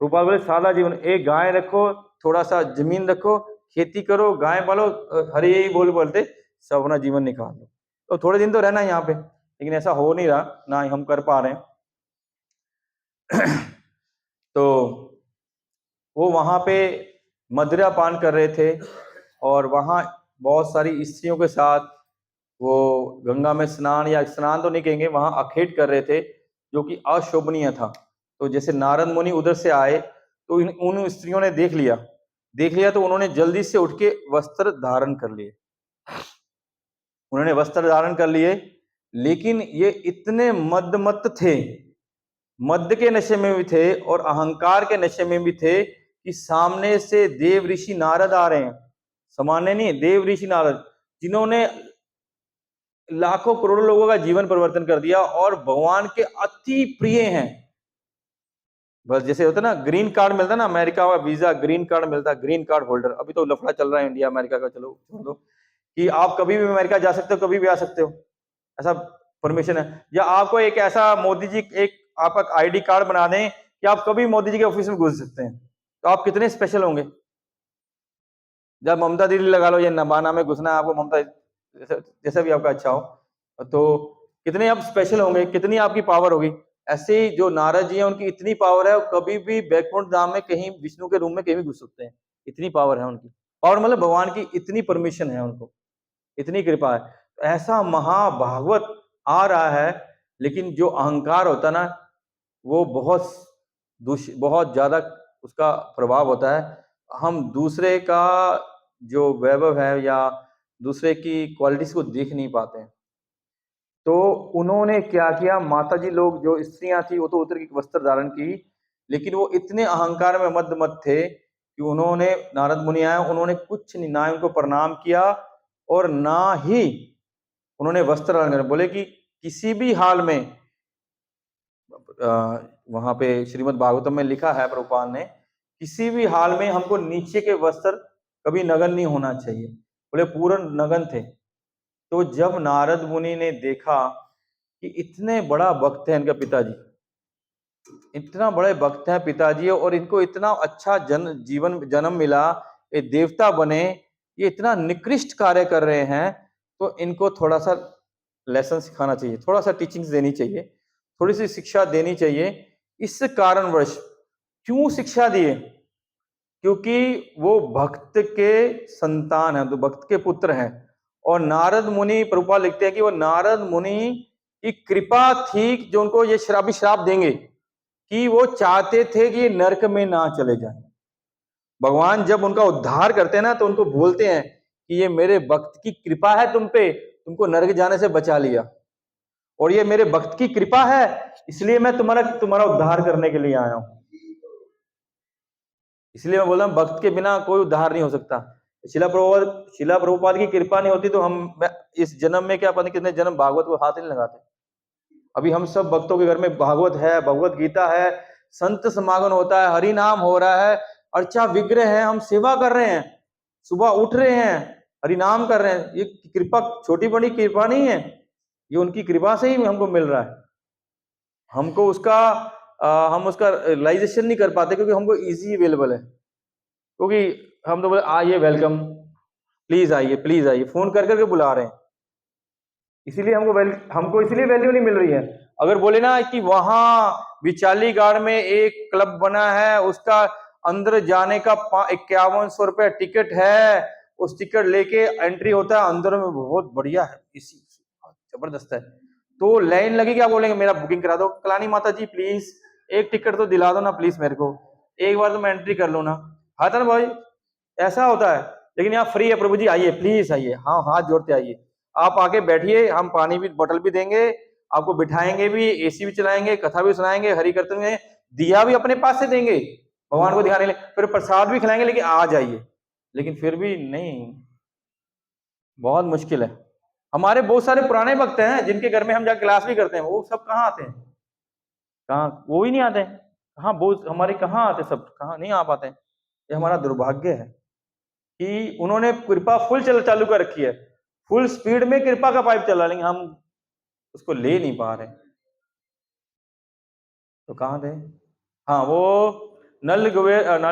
प्रभुपाद बोले सादा जीवन, एक गाय रखो, थोड़ा सा जमीन रखो, खेती करो, गाय पालो, हरे यही बोलते सब अपना जीवन निकाल लो। तो थोड़े दिन तो रहना यहाँ पे, लेकिन ऐसा हो नहीं रहा, ना ही हम कर पा रहे हैं तो वो वहां पे मदिरा पान कर रहे थे, और वहां बहुत सारी स्त्रियों के साथ वो गंगा में स्नान, या स्नान तो नहीं कहेंगे, वहां अखेट कर रहे थे, जो कि अशोभनीय था। तो जैसे नारद मुनि उधर से आए तो उन स्त्रियों ने देख लिया तो उन्होंने जल्दी से उठ के वस्त्र धारण कर लिए, उन्होंने वस्त्र धारण कर लिए, लेकिन ये इतने मदमत्त थे, मद के नशे में भी थे और अहंकार के नशे में भी थे, कि सामने से देव ऋषि नारद आ रहे हैं, सामान्य नहीं, देव ऋषि नारद, जिन्होंने लाखों करोड़ों लोगों का जीवन परिवर्तन कर दिया और भगवान के अति प्रिय हैं। बस जैसे होता है ना, ग्रीन कार्ड मिलता है ना, अमेरिका का वीजा ग्रीन कार्ड मिलता है, ग्रीन कार्ड होल्डर, अभी तो लफड़ा चल रहा है इंडिया अमेरिका का, चलो छोड़ दो, कि आप कभी भी अमेरिका जा सकते हो, कभी भी आ सकते हो, ऐसा परमिशन है। या आपको एक ऐसा मोदी जी एक आपका आईडी कार्ड बना दें कि आप कभी मोदी जी के ऑफिस में घुस सकते हैं, तो आप कितने स्पेशल होंगे। जब ममता दीदी लगा लो, ये नबाना में घुसना है आपको, ममता जैसा भी आपका अच्छा हो, तो कितने आप स्पेशल होंगे, कितनी आपकी पावर होगी। ऐसे ही जो नारद जी हैं, उनकी इतनी पावर है, कभी भी बैकुंठ धाम में कहीं विष्णु के रूम में कहीं भी घुस सकते हैं, इतनी पावर है उनकी। पावर मतलब भगवान की इतनी परमिशन है उनको, इतनी कृपा है। ऐसा महाभागवत आ रहा है, लेकिन जो अहंकार होता ना, वो बहुत ज्यादा उसका प्रभाव होता है। हम दूसरे का जो वैभव है या दूसरे की क्वालिटीज को देख नहीं पाते हैं। तो उन्होंने क्या किया, माता जी लोग जो स्त्रियां थी वो तो उतर की वस्त्र धारण की, लेकिन वो इतने अहंकार में मद थे कि उन्होंने, नारद मुनि आए, उन्होंने कुछ नहीं, ना उनको प्रणाम किया और ना ही उन्होंने वस्त्र धारण कर, बोले कि किसी भी हाल में, वहां पे श्रीमद् भागवतम में लिखा है प्रभुपाद ने, किसी भी हाल में हमको नीचे के वस्त्र कभी नग्न नहीं होना चाहिए। बोले पूर्ण नग्न थे। तो जब नारद मुनि ने देखा कि इतने बड़ा भक्त है इनका पिताजी, इतना बड़े भक्त है पिताजी, और इनको इतना अच्छा जन्म मिला, ये देवता बने, ये इतना निकृष्ट कार्य कर रहे हैं, तो इनको थोड़ा सा लेसन सिखाना चाहिए, थोड़ा सा टीचिंग्स देनी चाहिए, थोड़ी सी शिक्षा देनी चाहिए। इस कारणवश क्यों शिक्षा दिए? क्योंकि वो भक्त के संतान है, तो भक्त के पुत्र हैं। और नारद मुनि, प्रभुपाद लिखते हैं कि वो नारद मुनि की कृपा थी जो उनको ये श्राप देंगे, कि वो चाहते थे कि नरक में ना चले जाएं। भगवान जब उनका उद्धार करते हैं ना, तो उनको बोलते हैं कि ये मेरे भक्त की कृपा है तुम पे, तुमको नरक जाने से बचा लिया, और ये मेरे भक्त की कृपा है, इसलिए मैं तुम्हारा उद्धार करने के लिए आया हूं। इसलिए मैं बोल रहा हूं, भक्त के बिना कोई उद्धार नहीं हो सकता। शिला प्रभुपाद की कृपा नहीं होती तो हम इस जन्म में क्या पता कितने जन्म भागवत को हाथ ही नहीं लगाते। अभी हम सब भक्तों के घर में भागवत है, भगवत गीता है, संत समागम होता है, हरि नाम हो रहा है, अर्चा विग्रह है, हम सेवा कर रहे हैं, सुबह उठ रहे हैं, हरि नाम कर रहे हैं। ये कृपा छोटी बड़ी कृपा नहीं है, ये उनकी कृपा से ही हमको मिल रहा है। हमको हम उसका रियलाइजेशन नहीं कर पाते, क्योंकि हमको इजी अवेलेबल है, क्योंकि हम तो बोले आइए, वेलकम, प्लीज आइए, फोन कर करके बुला रहे हैं। इसीलिए हमको इसलिए वैल्यू नहीं मिल रही है। अगर बोले ना कि वहां विचाली गाड़ में एक क्लब बना है, उसका अंदर जाने का 5100 रुपया टिकट है, उस टिकट लेके एंट्री होता है, अंदर में बहुत बढ़िया है, इसी जबरदस्त है, तो लाइन लगी, क्या बोलेंगे मेरा बुकिंग करा दो, कलानी माता जी प्लीज एक टिकट तो दिला दो ना प्लीज, मेरे को एक बार तो मैं एंट्री कर लूँ ना। हाँ ना भाई, ऐसा होता है। लेकिन यहाँ फ्री है, प्रभु जी आइए, प्लीज आइए, हाँ हाथ जोड़ते आइए, आप आके बैठिए, हम पानी भी बोतल भी देंगे, आपको बिठाएंगे भी, एसी भी चलाएंगे, कथा भी सुनाएंगे, हरि कीर्तन में दिया भी अपने पास से देंगे भगवान को दिखाने के लिए, फिर प्रसाद भी खिलाएंगे, लेकिन आ जाइए। लेकिन फिर भी नहीं, बहुत मुश्किल है। हमारे बहुत सारे पुराने भक्त हैं जिनके घर में हम जाकर क्लास भी करते हैं, वो सब कहाँ आते हैं? कहाँ, वो ही नहीं आते हैं। कहाँ बहुत हमारे कहाँ आते, सब कहाँ नहीं आ पाते हैं। ये हमारा दुर्भाग्य है कि उन्होंने कृपा फुल चालू कर रखी है, फुल स्पीड में कृपा का पाइप चला, लेकिन हम उसको ले नहीं पा रहे। तो कहाँ थे? हाँ, वो नल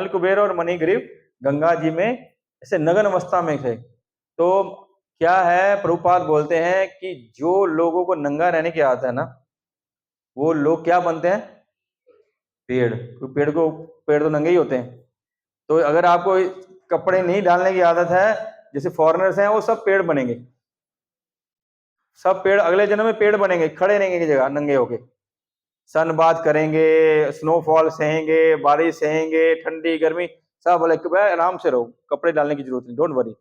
कुबेर और मणिग्रीव गंगा जी में ऐसे नग्न अवस्था में थे। तो क्या है, प्रभुपाद बोलते हैं कि जो लोगों को नंगा रहने की आदत है ना, वो लोग क्या बनते हैं? पेड़। पेड़ तो नंगे ही होते हैं। तो अगर आपको कपड़े नहीं डालने की आदत है, जैसे फॉरेनर्स हैं, वो सब पेड़ बनेंगे, सब पेड़ अगले जन्म में पेड़ बनेंगे, खड़े रहेंगे की जगह नंगे होके, सनबाथ करेंगे, स्नोफॉल सहेंगे, बारिश सहेंगे, ठंडी गर्मी सब, बोले आराम से रहो, कपड़े डालने की जरूरत नहीं, डोंट वरी।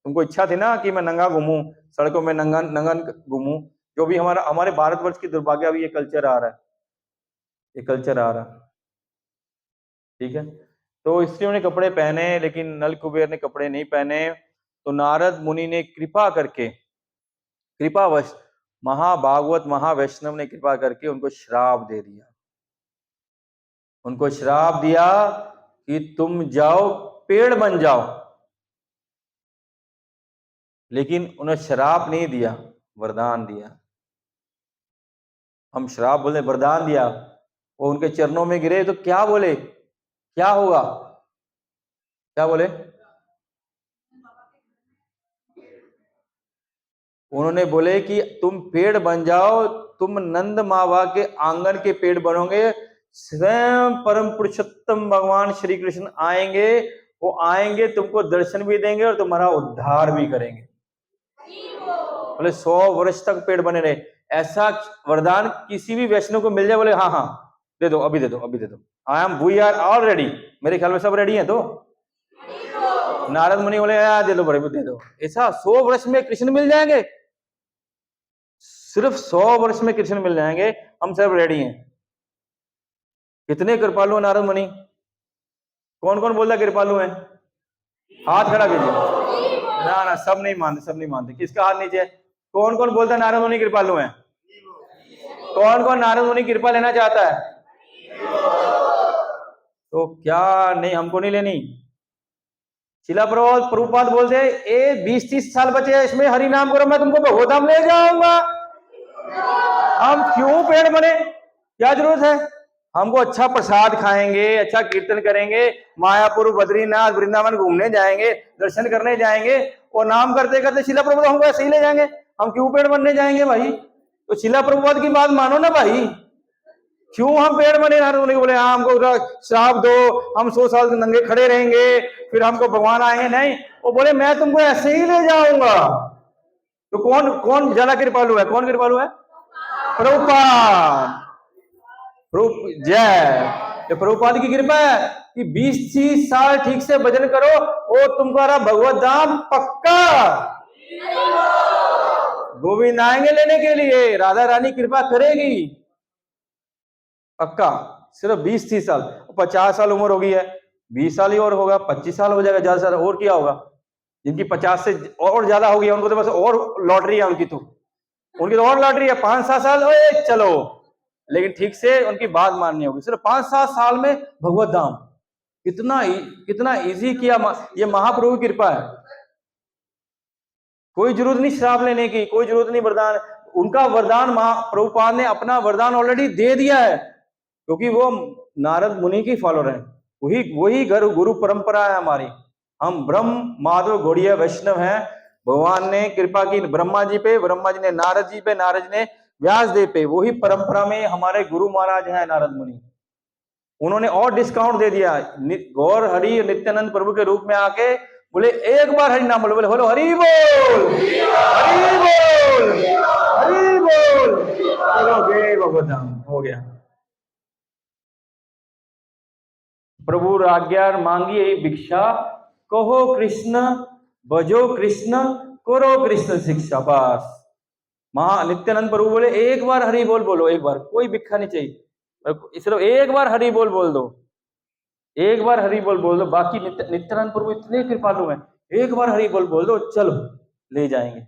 तुमको इच्छा थी ना कि मैं नंगा घूमूं, सड़कों में नंगा घूमूं, जो भी हमारे भारतवर्ष की दुर्भाग्य, अभी ये कल्चर आ रहा है, ये कल्चर आ रहा है, ठीक है। तो स्त्रियों ने कपड़े पहने, लेकिन नल कुबेर ने कपड़े नहीं पहने। तो नारद मुनि ने कृपा करके, कृपावश महाभागवत महावैष्णव ने कृपा करके उनको श्राप दे दिया। उनको श्राप दिया कि तुम जाओ पेड़ बन जाओ। लेकिन उन्हें श्राप नहीं दिया, वरदान दिया। हम श्राप बोले, वरदान दिया। वो उनके चरणों में गिरे तो क्या बोले, क्या होगा? क्या बोले? उन्होंने बोले कि तुम पेड़ बन जाओ, तुम नंद मावा के आंगन के पेड़ बनोगे, स्वयं परम पुरुषोत्तम भगवान श्री कृष्ण आएंगे, वो आएंगे, तुमको दर्शन भी देंगे और तुम्हारा उद्धार भी करेंगे। बोले 100 वर्ष तक पेड़ बने रहे। ऐसा वरदान किसी भी वैष्णव को मिल जाए, बोले हाँ हाँ दे दो, अभी दे दो, अभी दे दो, वी आर ऑल रेडी। मेरे ख्याल में सब रेडी हैं। तो नारद मुनि बोले दे दो, बड़े दे दो। ऐसा 100 वर्ष में कृष्ण मिल जाएंगे, सिर्फ 100 वर्ष में कृष्ण मिल जाएंगे, हम सब रेडी हैं। कितने कृपालु नारद मुनि? कौन कौन बोलता कृपालु है? हाथ खड़ा कीजिए। ना सब नहीं मानते, सब नहीं मानते। किसका हाथ नीचे है? कौन कौन बोलता है नारद मुनि कृपालु हैं? कौन कौन नारद मुनि कृपा लेना चाहता है? तो क्या नहीं, हमको नहीं लेनी। शिला प्रभुपाद बोलते हैं ए 20-30 साल बचे हैं, इसमें हरि नाम करो, मैं तुमको भगवत धाम ले जाऊंगा। हम क्यों पेड़ बने? क्या जरूरत है? हमको अच्छा प्रसाद खाएंगे, अच्छा कीर्तन करेंगे, मायापुर, बद्रीनाथ, वृंदावन घूमने जाएंगे, दर्शन करने जाएंगे, और नाम करते करते शिला प्रभुपाद हमको ऐसे ही ले जाएंगे। हम क्यों पेड़ बनने जाएंगे भाई? तो शिला प्रभुपाद की बात मानो ना भाई। क्यों हम पेड़ बने? नारद मुनि बोले हाँ हमको श्राप दो, हम 100 साल नंगे खड़े रहेंगे, फिर हमको भगवान आएंगे। नहीं, वो बोले मैं तुमको ऐसे ही ले जाऊंगा। तो कौन कौन ज्यादा कृपालु है? कौन कृपालु है? प्रभुपाद। जय। ये प्रभुपाद की कृपा है कि 20-30 साल ठीक से भजन करो और तुम्हारा भगवत धाम पक्का। गोविंद आएंगे लेने के लिए, राधा रानी कृपा करेगी पक्का। सिर्फ 20-30 साल, 50 साल उम्र हो गई है, 20 साल ही और होगा, 25 साल हो जाएगा, ज्यादा और क्या होगा। जिनकी 50 से और ज्यादा हो गई उनको तो बस और लॉटरी है, उनकी तो और लॉटरी है। 5-7 साल चलो, लेकिन ठीक से उनकी बात माननी होगी। सिर्फ 5-7 साल में भगवत धाम, कितना इजी किया। ये महाप्रभु की कृपा है। कोई जरूरत नहीं श्राप लेने की, कोई जरूरत नहीं वरदान। उनका वरदान प्रभुपाद ने अपना वरदान ऑलरेडी दे दिया है, क्योंकि वो नारद मुनि की फॉलोअर हैं। वही गुरु परंपरा है हमारी। हम ब्रह्म माधव गौड़ीय वैष्णव हैं। भगवान ने कृपा की ब्रह्मा जी पे, ब्रह्मा जी ने नारद जी पे, नारद जी ने व्यास देव पे। वही परंपरा में हमारे गुरु महाराज हैं नारद मुनि। उन्होंने और डिस्काउंट दे दिया। गौर हरि नित्यानंद प्रभु के रूप में आके बोले एक बार हरि नाम बोलो, बोले बोलो हरि बोल, हरि बोल, हरि बोल। चलो गए भगवत धाम, हो गया। प्रभु आज्ञा मांगी यही भिक्षा, कहो कृष्ण भजो कृष्ण करो कृष्ण शिक्षा। बस नित्यानंद प्रभु बोले एक बार हरि बोल बोलो, एक बार, कोई भिक्षा नहीं चाहिए, सिर्फ एक बार हरि बोल बोल दो, एक बार हरि बोल बोल दो। बाकी नित्यानंद प्रभु इतने कृपालु हैं, एक बार हरि बोल दो, चलो ले जाएंगे।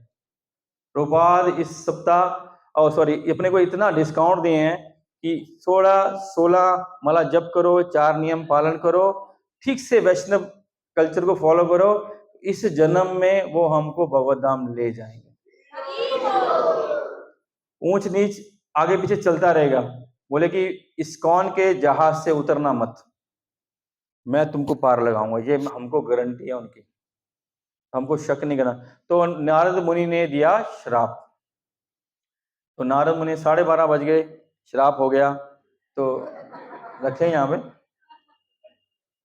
प्रभुपाद इस सप्ताह अपने को इतना डिस्काउंट दिए हैं कि 16 माला जप करो, 4 नियम पालन करो, ठीक से वैष्णव कल्चर को फॉलो करो, इस जन्म में वो हमको भगवत धाम ले जाएंगे। ऊंच नीच आगे पीछे चलता रहेगा। बोले कि इस्कॉन के जहाज से उतरना मत, मैं तुमको पार लगाऊंगा, ये हमको गारंटी है उनकी, हमको शक नहीं करना। तो नारद मुनि ने दिया श्राप। तो नारद मुनि 12:30 बज गए, श्राप हो गया। तो रखें यहाँ पे,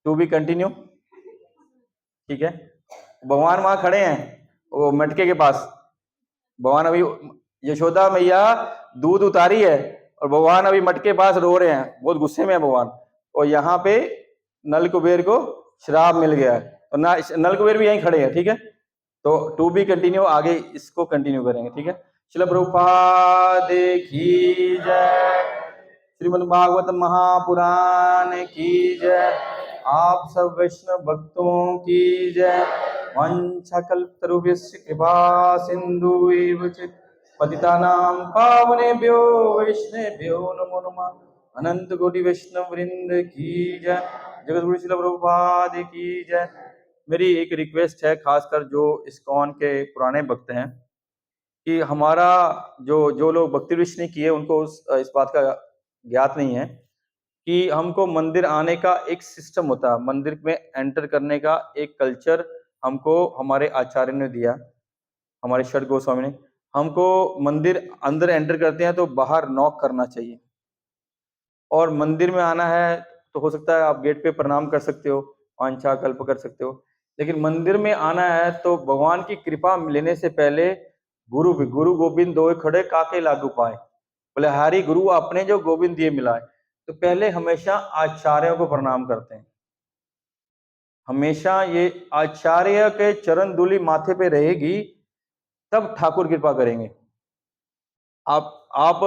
टू बी कंटिन्यू, ठीक है। भगवान वहां खड़े हैं वो मटके के पास। भगवान अभी, यशोदा मैया दूध उतारी है और भगवान अभी मटके के पास रो रहे हैं, बहुत गुस्से में है भगवान। और यहाँ पे नल कुबेर को श्राप मिल गया है, और नल कुबेर भी यहीं खड़े हैं, ठीक है। तो टू बी कंटिन्यू, आगे इसको कंटिन्यू करेंगे, ठीक है। श्रील प्रभुपाद की जय, श्रीमद् भागवत महापुराण की जय, आप सब वैष्णव भक्तों की जय। वंशकल्पतरुभ्यश्च कृपा सिन्धुभ्यैव च पतितानां पावनेभ्यो वैष्णवेभ्यो नमो नमः। अनंत कोटि वैष्णव वृंद की जय। जगत गुरु श्रील प्रभुपाद की जय। मेरी एक रिक्वेस्ट है, खासकर जो इस्कॉन के पुराने भक्त हैं, कि हमारा जो लोग भक्ति विश नहीं किए उनको इस बात का ज्ञात नहीं है कि हमको मंदिर आने का एक सिस्टम होता है, मंदिर में एंटर करने का एक कल्चर हमको हमारे आचार्य ने दिया, हमारे षड गोस्वामी ने। हमको मंदिर अंदर एंटर करते हैं तो बाहर नॉक करना चाहिए, और मंदिर में आना है तो हो सकता है आप गेट पे प्रणाम कर सकते हो, वांछा कल्प कर सकते हो, लेकिन मंदिर में आना है तो भगवान की कृपा लेने से पहले गुरु गोविंद दो खड़े काके लागू पाए, बोले हरि गुरु अपने जो गोविंद दिए मिलाए। तो पहले हमेशा आचार्यों को प्रणाम करते हैं, हमेशा ये आचार्य के चरण धूलि माथे पे रहेगी तब ठाकुर कृपा करेंगे। आप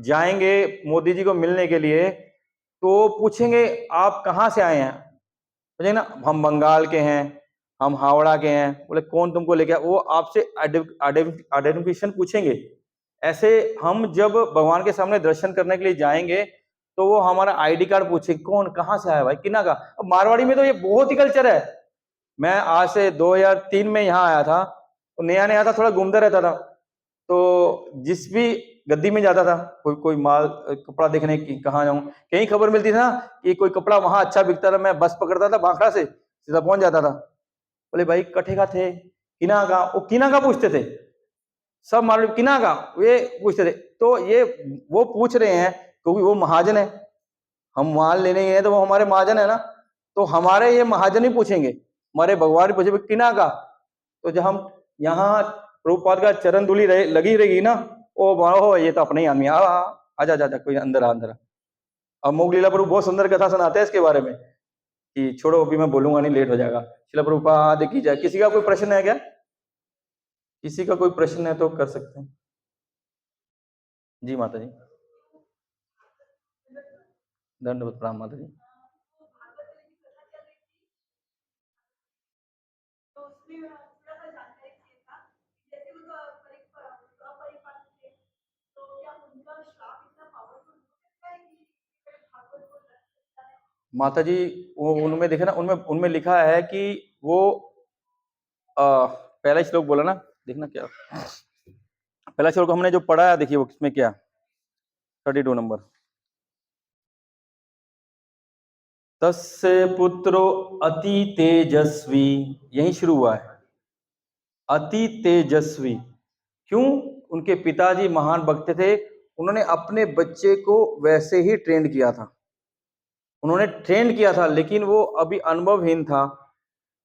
जाएंगे मोदी जी को मिलने के लिए तो पूछेंगे आप कहाँ से आए हैं, बोलेंगे ना हम बंगाल के हैं, हम हावड़ा के हैं। बोले कौन तुमको लेके आया? वो आपसे आइडेंटिफिकेशन पूछेंगे। ऐसे हम जब भगवान के सामने दर्शन करने के लिए जाएंगे तो वो हमारा आईडी कार्ड पूछेंगे, कौन कहाँ से आया भाई, किना का। अब मारवाड़ी में तो ये बहुत ही कल्चर है। मैं आज से 2003 में यहाँ आया था, तो नया नया था, थोड़ा घूमता रहता था। तो जिस भी गद्दी में जाता था, कोई माल कपड़ा देखने की, कहाँ जाऊं, कहीं खबर मिलती थी ना कि कोई कपड़ा वहां अच्छा बिकता था, मैं बस पकड़ता था, भाखड़ा से सीधा पहुंच जाता था। बोले भाई कठे का थे, किना का, वो किना का पूछते थे, सब मालूम किना का, ये पूछते थे। तो ये वो पूछ रहे हैं क्योंकि वो महाजन है, हम माल लेने गए तो वो हमारे महाजन है ना, तो हमारे ये महाजन ही पूछेंगे, हमारे भगवान पूछे किना का। तो जब हम यहाँ प्रभुपाद का चरण धूलि लगी रहेगी ना, ओ ये तो अपने ही आदमी, आजा जा कोई अंदर अंदर। अब मोग लीला प्रभु बहुत सुंदर कथा सुनाते हैं इसके बारे में कि छोड़ो अभी मैं बोलूंगा नहीं, लेट हो जाएगा। शिला प्रभुपाद की जय। किसी का कोई प्रश्न है क्या? किसी का कोई प्रश्न है तो कर सकते हैं। जी माता जी, दंडवत प्रणाम माता जी। माता जी वो उनमें देखे ना, उनमें उनमें लिखा है कि वो पहला श्लोक बोला ना, देखना क्या पहला श्लोक हमने जो पढ़ा है, देखिए वो किसमें क्या 32 नंबर। तस्य पुत्रो अति तेजस्वी, यही शुरू हुआ है, अति तेजस्वी। क्यों? उनके पिताजी महान भक्त थे, उन्होंने अपने बच्चे को वैसे ही ट्रेंड किया था, उन्होंने ट्रेंड किया था, लेकिन वो अभी अनुभवहीन था,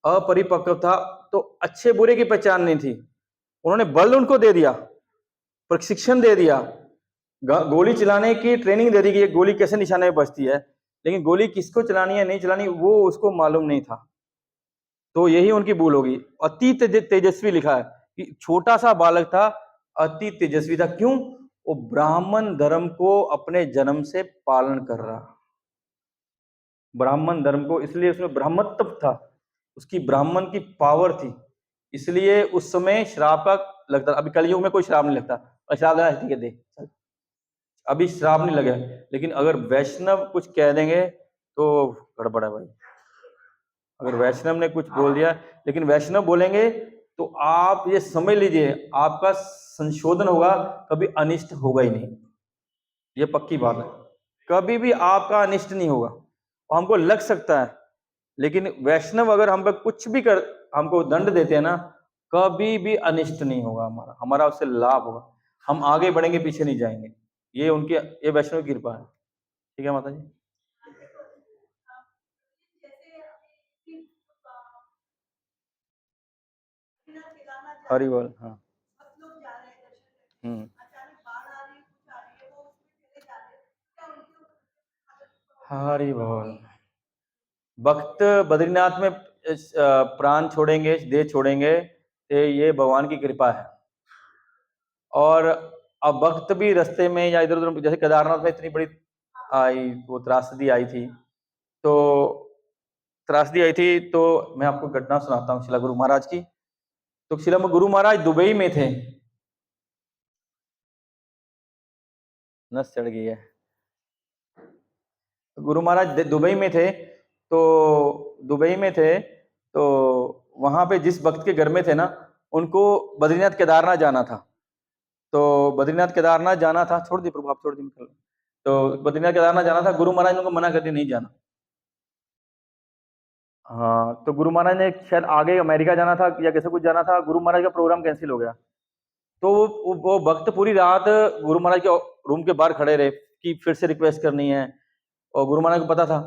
अपरिपक्व था, तो अच्छे बुरे की पहचान नहीं थी। उन्होंने बल उनको दे दिया, प्रशिक्षण दे दिया, गोली चलाने की ट्रेनिंग दे दी कि गोली कैसे निशाने में बजती है, लेकिन गोली किसको चलानी है नहीं चलानी वो उसको मालूम नहीं था। तो यही उनकी भूल होगी। अति तेजस्वी लिखा है कि छोटा सा बालक था, अति तेजस्वी था। क्यों? वो ब्राह्मण धर्म को अपने जन्म से पालन कर रहा, ब्राह्मण धर्म को, इसलिए उसमें ब्राह्मणत्व था, उसकी ब्राह्मण की पावर थी, इसलिए उस समय श्राप का लगता। अभी कलयुग में कोई श्राप नहीं लगता, और श्राप लगा ठीक है दे, अभी श्राप नहीं लगे। लेकिन अगर वैष्णव कुछ कह देंगे तो गड़बड़ है भाई। अगर वैष्णव ने कुछ बोल दिया, लेकिन वैष्णव बोलेंगे तो आप ये समझ लीजिए आपका संशोधन होगा, कभी अनिष्ट होगा ही नहीं, ये पक्की बात है। कभी भी आपका अनिष्ट नहीं होगा, हमको लग सकता है, लेकिन वैष्णव अगर हम पे कुछ भी कर हमको दंड देते हैं ना, कभी भी अनिष्ट नहीं होगा, हमारा उससे लाभ होगा, हम आगे बढ़ेंगे, पीछे नहीं जाएंगे। ये उनकी, ये वैष्णव की कृपा है। ठीक है माता जी। हरि बोल। हाँ, हरि बोल। भक्त बद्रीनाथ में प्राण छोड़ेंगे, देह छोड़ेंगे, तो ये भगवान की कृपा है। और अब भक्त भी रास्ते में या इधर उधर, जैसे केदारनाथ में इतनी बड़ी आई वो त्रासदी आई थी, तो त्रासदी आई थी, तो मैं आपको घटना सुनाता हूँ शिला गुरु महाराज की। तो शिला गुरु महाराज दुबई में थे, नस चढ़ गई है। गुरु महाराज दुबई में थे, तो दुबई में थे, तो वहां पे जिस भक्त के घर में थे ना, उनको बद्रीनाथ केदारनाथ जाना था। तो बद्रीनाथ केदारनाथ जाना था, छोड़ दी प्रभाव, छोड़ दी निकल। तो बद्रीनाथ केदारनाथ जाना था, गुरु महाराज ने उनको मना कर दिया नहीं जाना। हाँ, तो गुरु महाराज ने शायद आगे अमेरिका जाना था या कैसे कुछ जाना था, गुरु महाराज का प्रोग्राम कैंसिल हो गया। तो वो भक्त पूरी रात गुरु महाराज के रूम के बाहर खड़े रहे कि फिर से रिक्वेस्ट करनी है, और गुरु महाराज को पता था।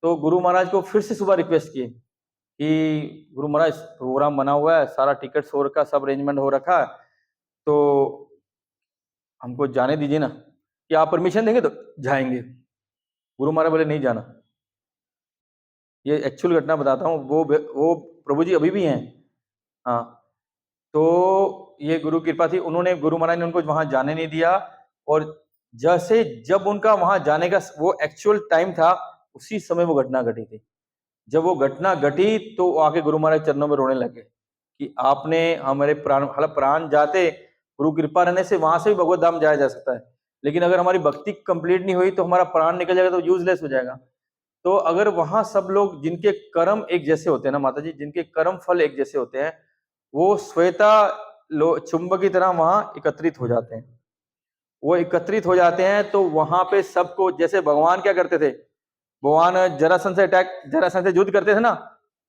तो गुरु महाराज को फिर से सुबह रिक्वेस्ट किए कि गुरु महाराज प्रोग्राम बना हुआ है, सारा टिकट हो रखा, सब अरेंजमेंट हो रखा है, तो हमको जाने दीजिए ना, कि आप परमिशन देंगे तो जाएंगे। गुरु महाराज बोले नहीं जाना। ये एक्चुअल घटना बताता हूँ, वो प्रभु जी अभी भी हैं। हाँ, तो ये गुरु कृपा थी, उन्होंने, गुरु महाराज ने उनको वहां जाने नहीं दिया, और जैसे जब उनका वहां जाने का वो एक्चुअल टाइम था, उसी समय वो घटना घटी थी। जब वो घटना घटी तो वो आके गुरु महाराज चरणों में रोने लगे कि आपने हमारे प्राण, हालांकि प्राण जाते, गुरु कृपा रहने से वहां से भी भगवत धाम जाया जा सकता है, लेकिन अगर हमारी भक्ति कंप्लीट नहीं हुई तो हमारा प्राण निकल जाएगा तो यूजलेस हो जाएगा। तो अगर वहां सब लोग जिनके कर्म एक जैसे होते हैं ना माता जी, जिनके कर्म फल एक जैसे होते हैं, वो श्वेता चुंबक की तरह वहां एकत्रित हो जाते हैं। वो एकत्रित हो जाते हैं तो वहां पे सबको, जैसे भगवान क्या करते थे, भगवान जरासंध से युद्ध करते थे ना,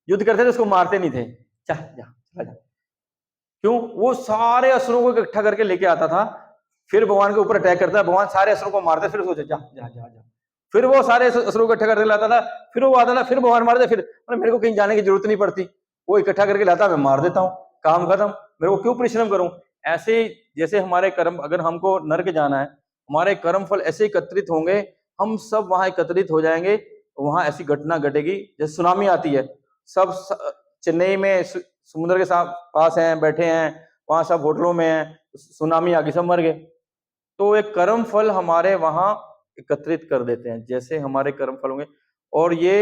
युद्ध करते थे उसको मारते नहीं थे, जा जा चला जा। क्यों? वो सारे असुरों को इकट्ठा करके लेके आता था, फिर भगवान के ऊपर अटैक करता है, भगवान सारे असुरों को मारते, फिर सोचे जा जा जा जा, फिर वो सारे असुरों को इकट्ठा करके लाता था, फिर वो आता था, फिर भगवान मारते, फिर मेरे को कहीं जाने की जरूरत नहीं पड़ती, वो इकट्ठा करके लाता, मैं मार देता हूँ, काम खत्म, मेरे को क्यों परिश्रम करूं। ऐसे जैसे हमारे कर्म, अगर हमको नर्क जाना है, हमारे कर्म फल ऐसे एकत्रित होंगे, हम सब वहां एकत्रित हो जाएंगे, वहां ऐसी घटना घटेगी जैसे सुनामी आती है, सब चेन्नई में समुद्र के पास हैं, बैठे हैं, वहां सब होटलों में हैं, सुनामी आ गई, सब मर गए। तो एक कर्म फल हमारे वहां एकत्रित कर देते हैं, जैसे हमारे कर्म फल होंगे। और ये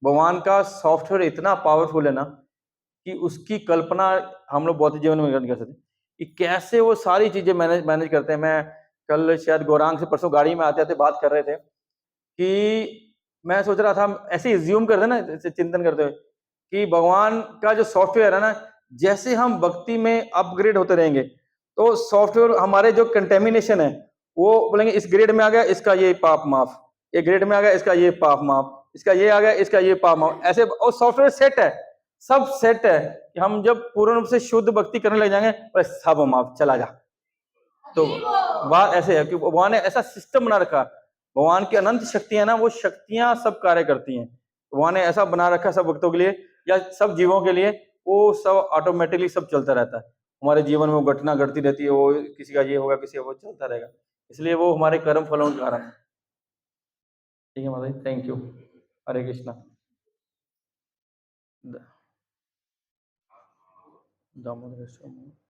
भगवान का सॉफ्टवेयर इतना पावरफुल है ना कि उसकी कल्पना हम लोग भौतिक जीवन में नहीं कर सकते कि कैसे वो सारी चीजें मैनेज करते हैं। मैं कल शायद गौरांग से परसों गाड़ी में आते आते बात कर रहे थे कि मैं सोच रहा था, ऐसे ज्यूम करते ना, चिंतन करते हुए कि भगवान का जो सॉफ्टवेयर है ना, जैसे हम भक्ति में अपग्रेड होते रहेंगे तो सॉफ्टवेयर हमारे जो कंटेमिनेशन है वो बोलेंगे इस ग्रेड में आ गया इसका ये पाप माफ, ये ग्रेड में आ गया इसका ये पाप माफ, इसका ये आ गया इसका ये पाप माफ, ऐसे। और सॉफ्टवेयर सेट है, सब सेट है कि हम जब पूर्ण रूप से शुद्ध भक्ति करने लग जाएंगे बस सब माफ, चला जा। तो बात ऐसे है कि भगवान ने ऐसा सिस्टम बना रखा, भगवान की अनंत शक्तियां ना, वो शक्तियां सब कार्य करती हैं, भगवान ने ऐसा बना रखा सब भक्तों के लिए या सब जीवों के लिए, वो सब ऑटोमेटिकली सब चलता रहता है। हमारे जीवन में वो घटना घटती रहती है, वो किसी का ये होगा, किसी का वो चलता रहेगा, इसलिए वो हमारे कर्म फलों के कारण है। ठीक है माता जी, थैंक यू। हरे कृष्णा। दामोदर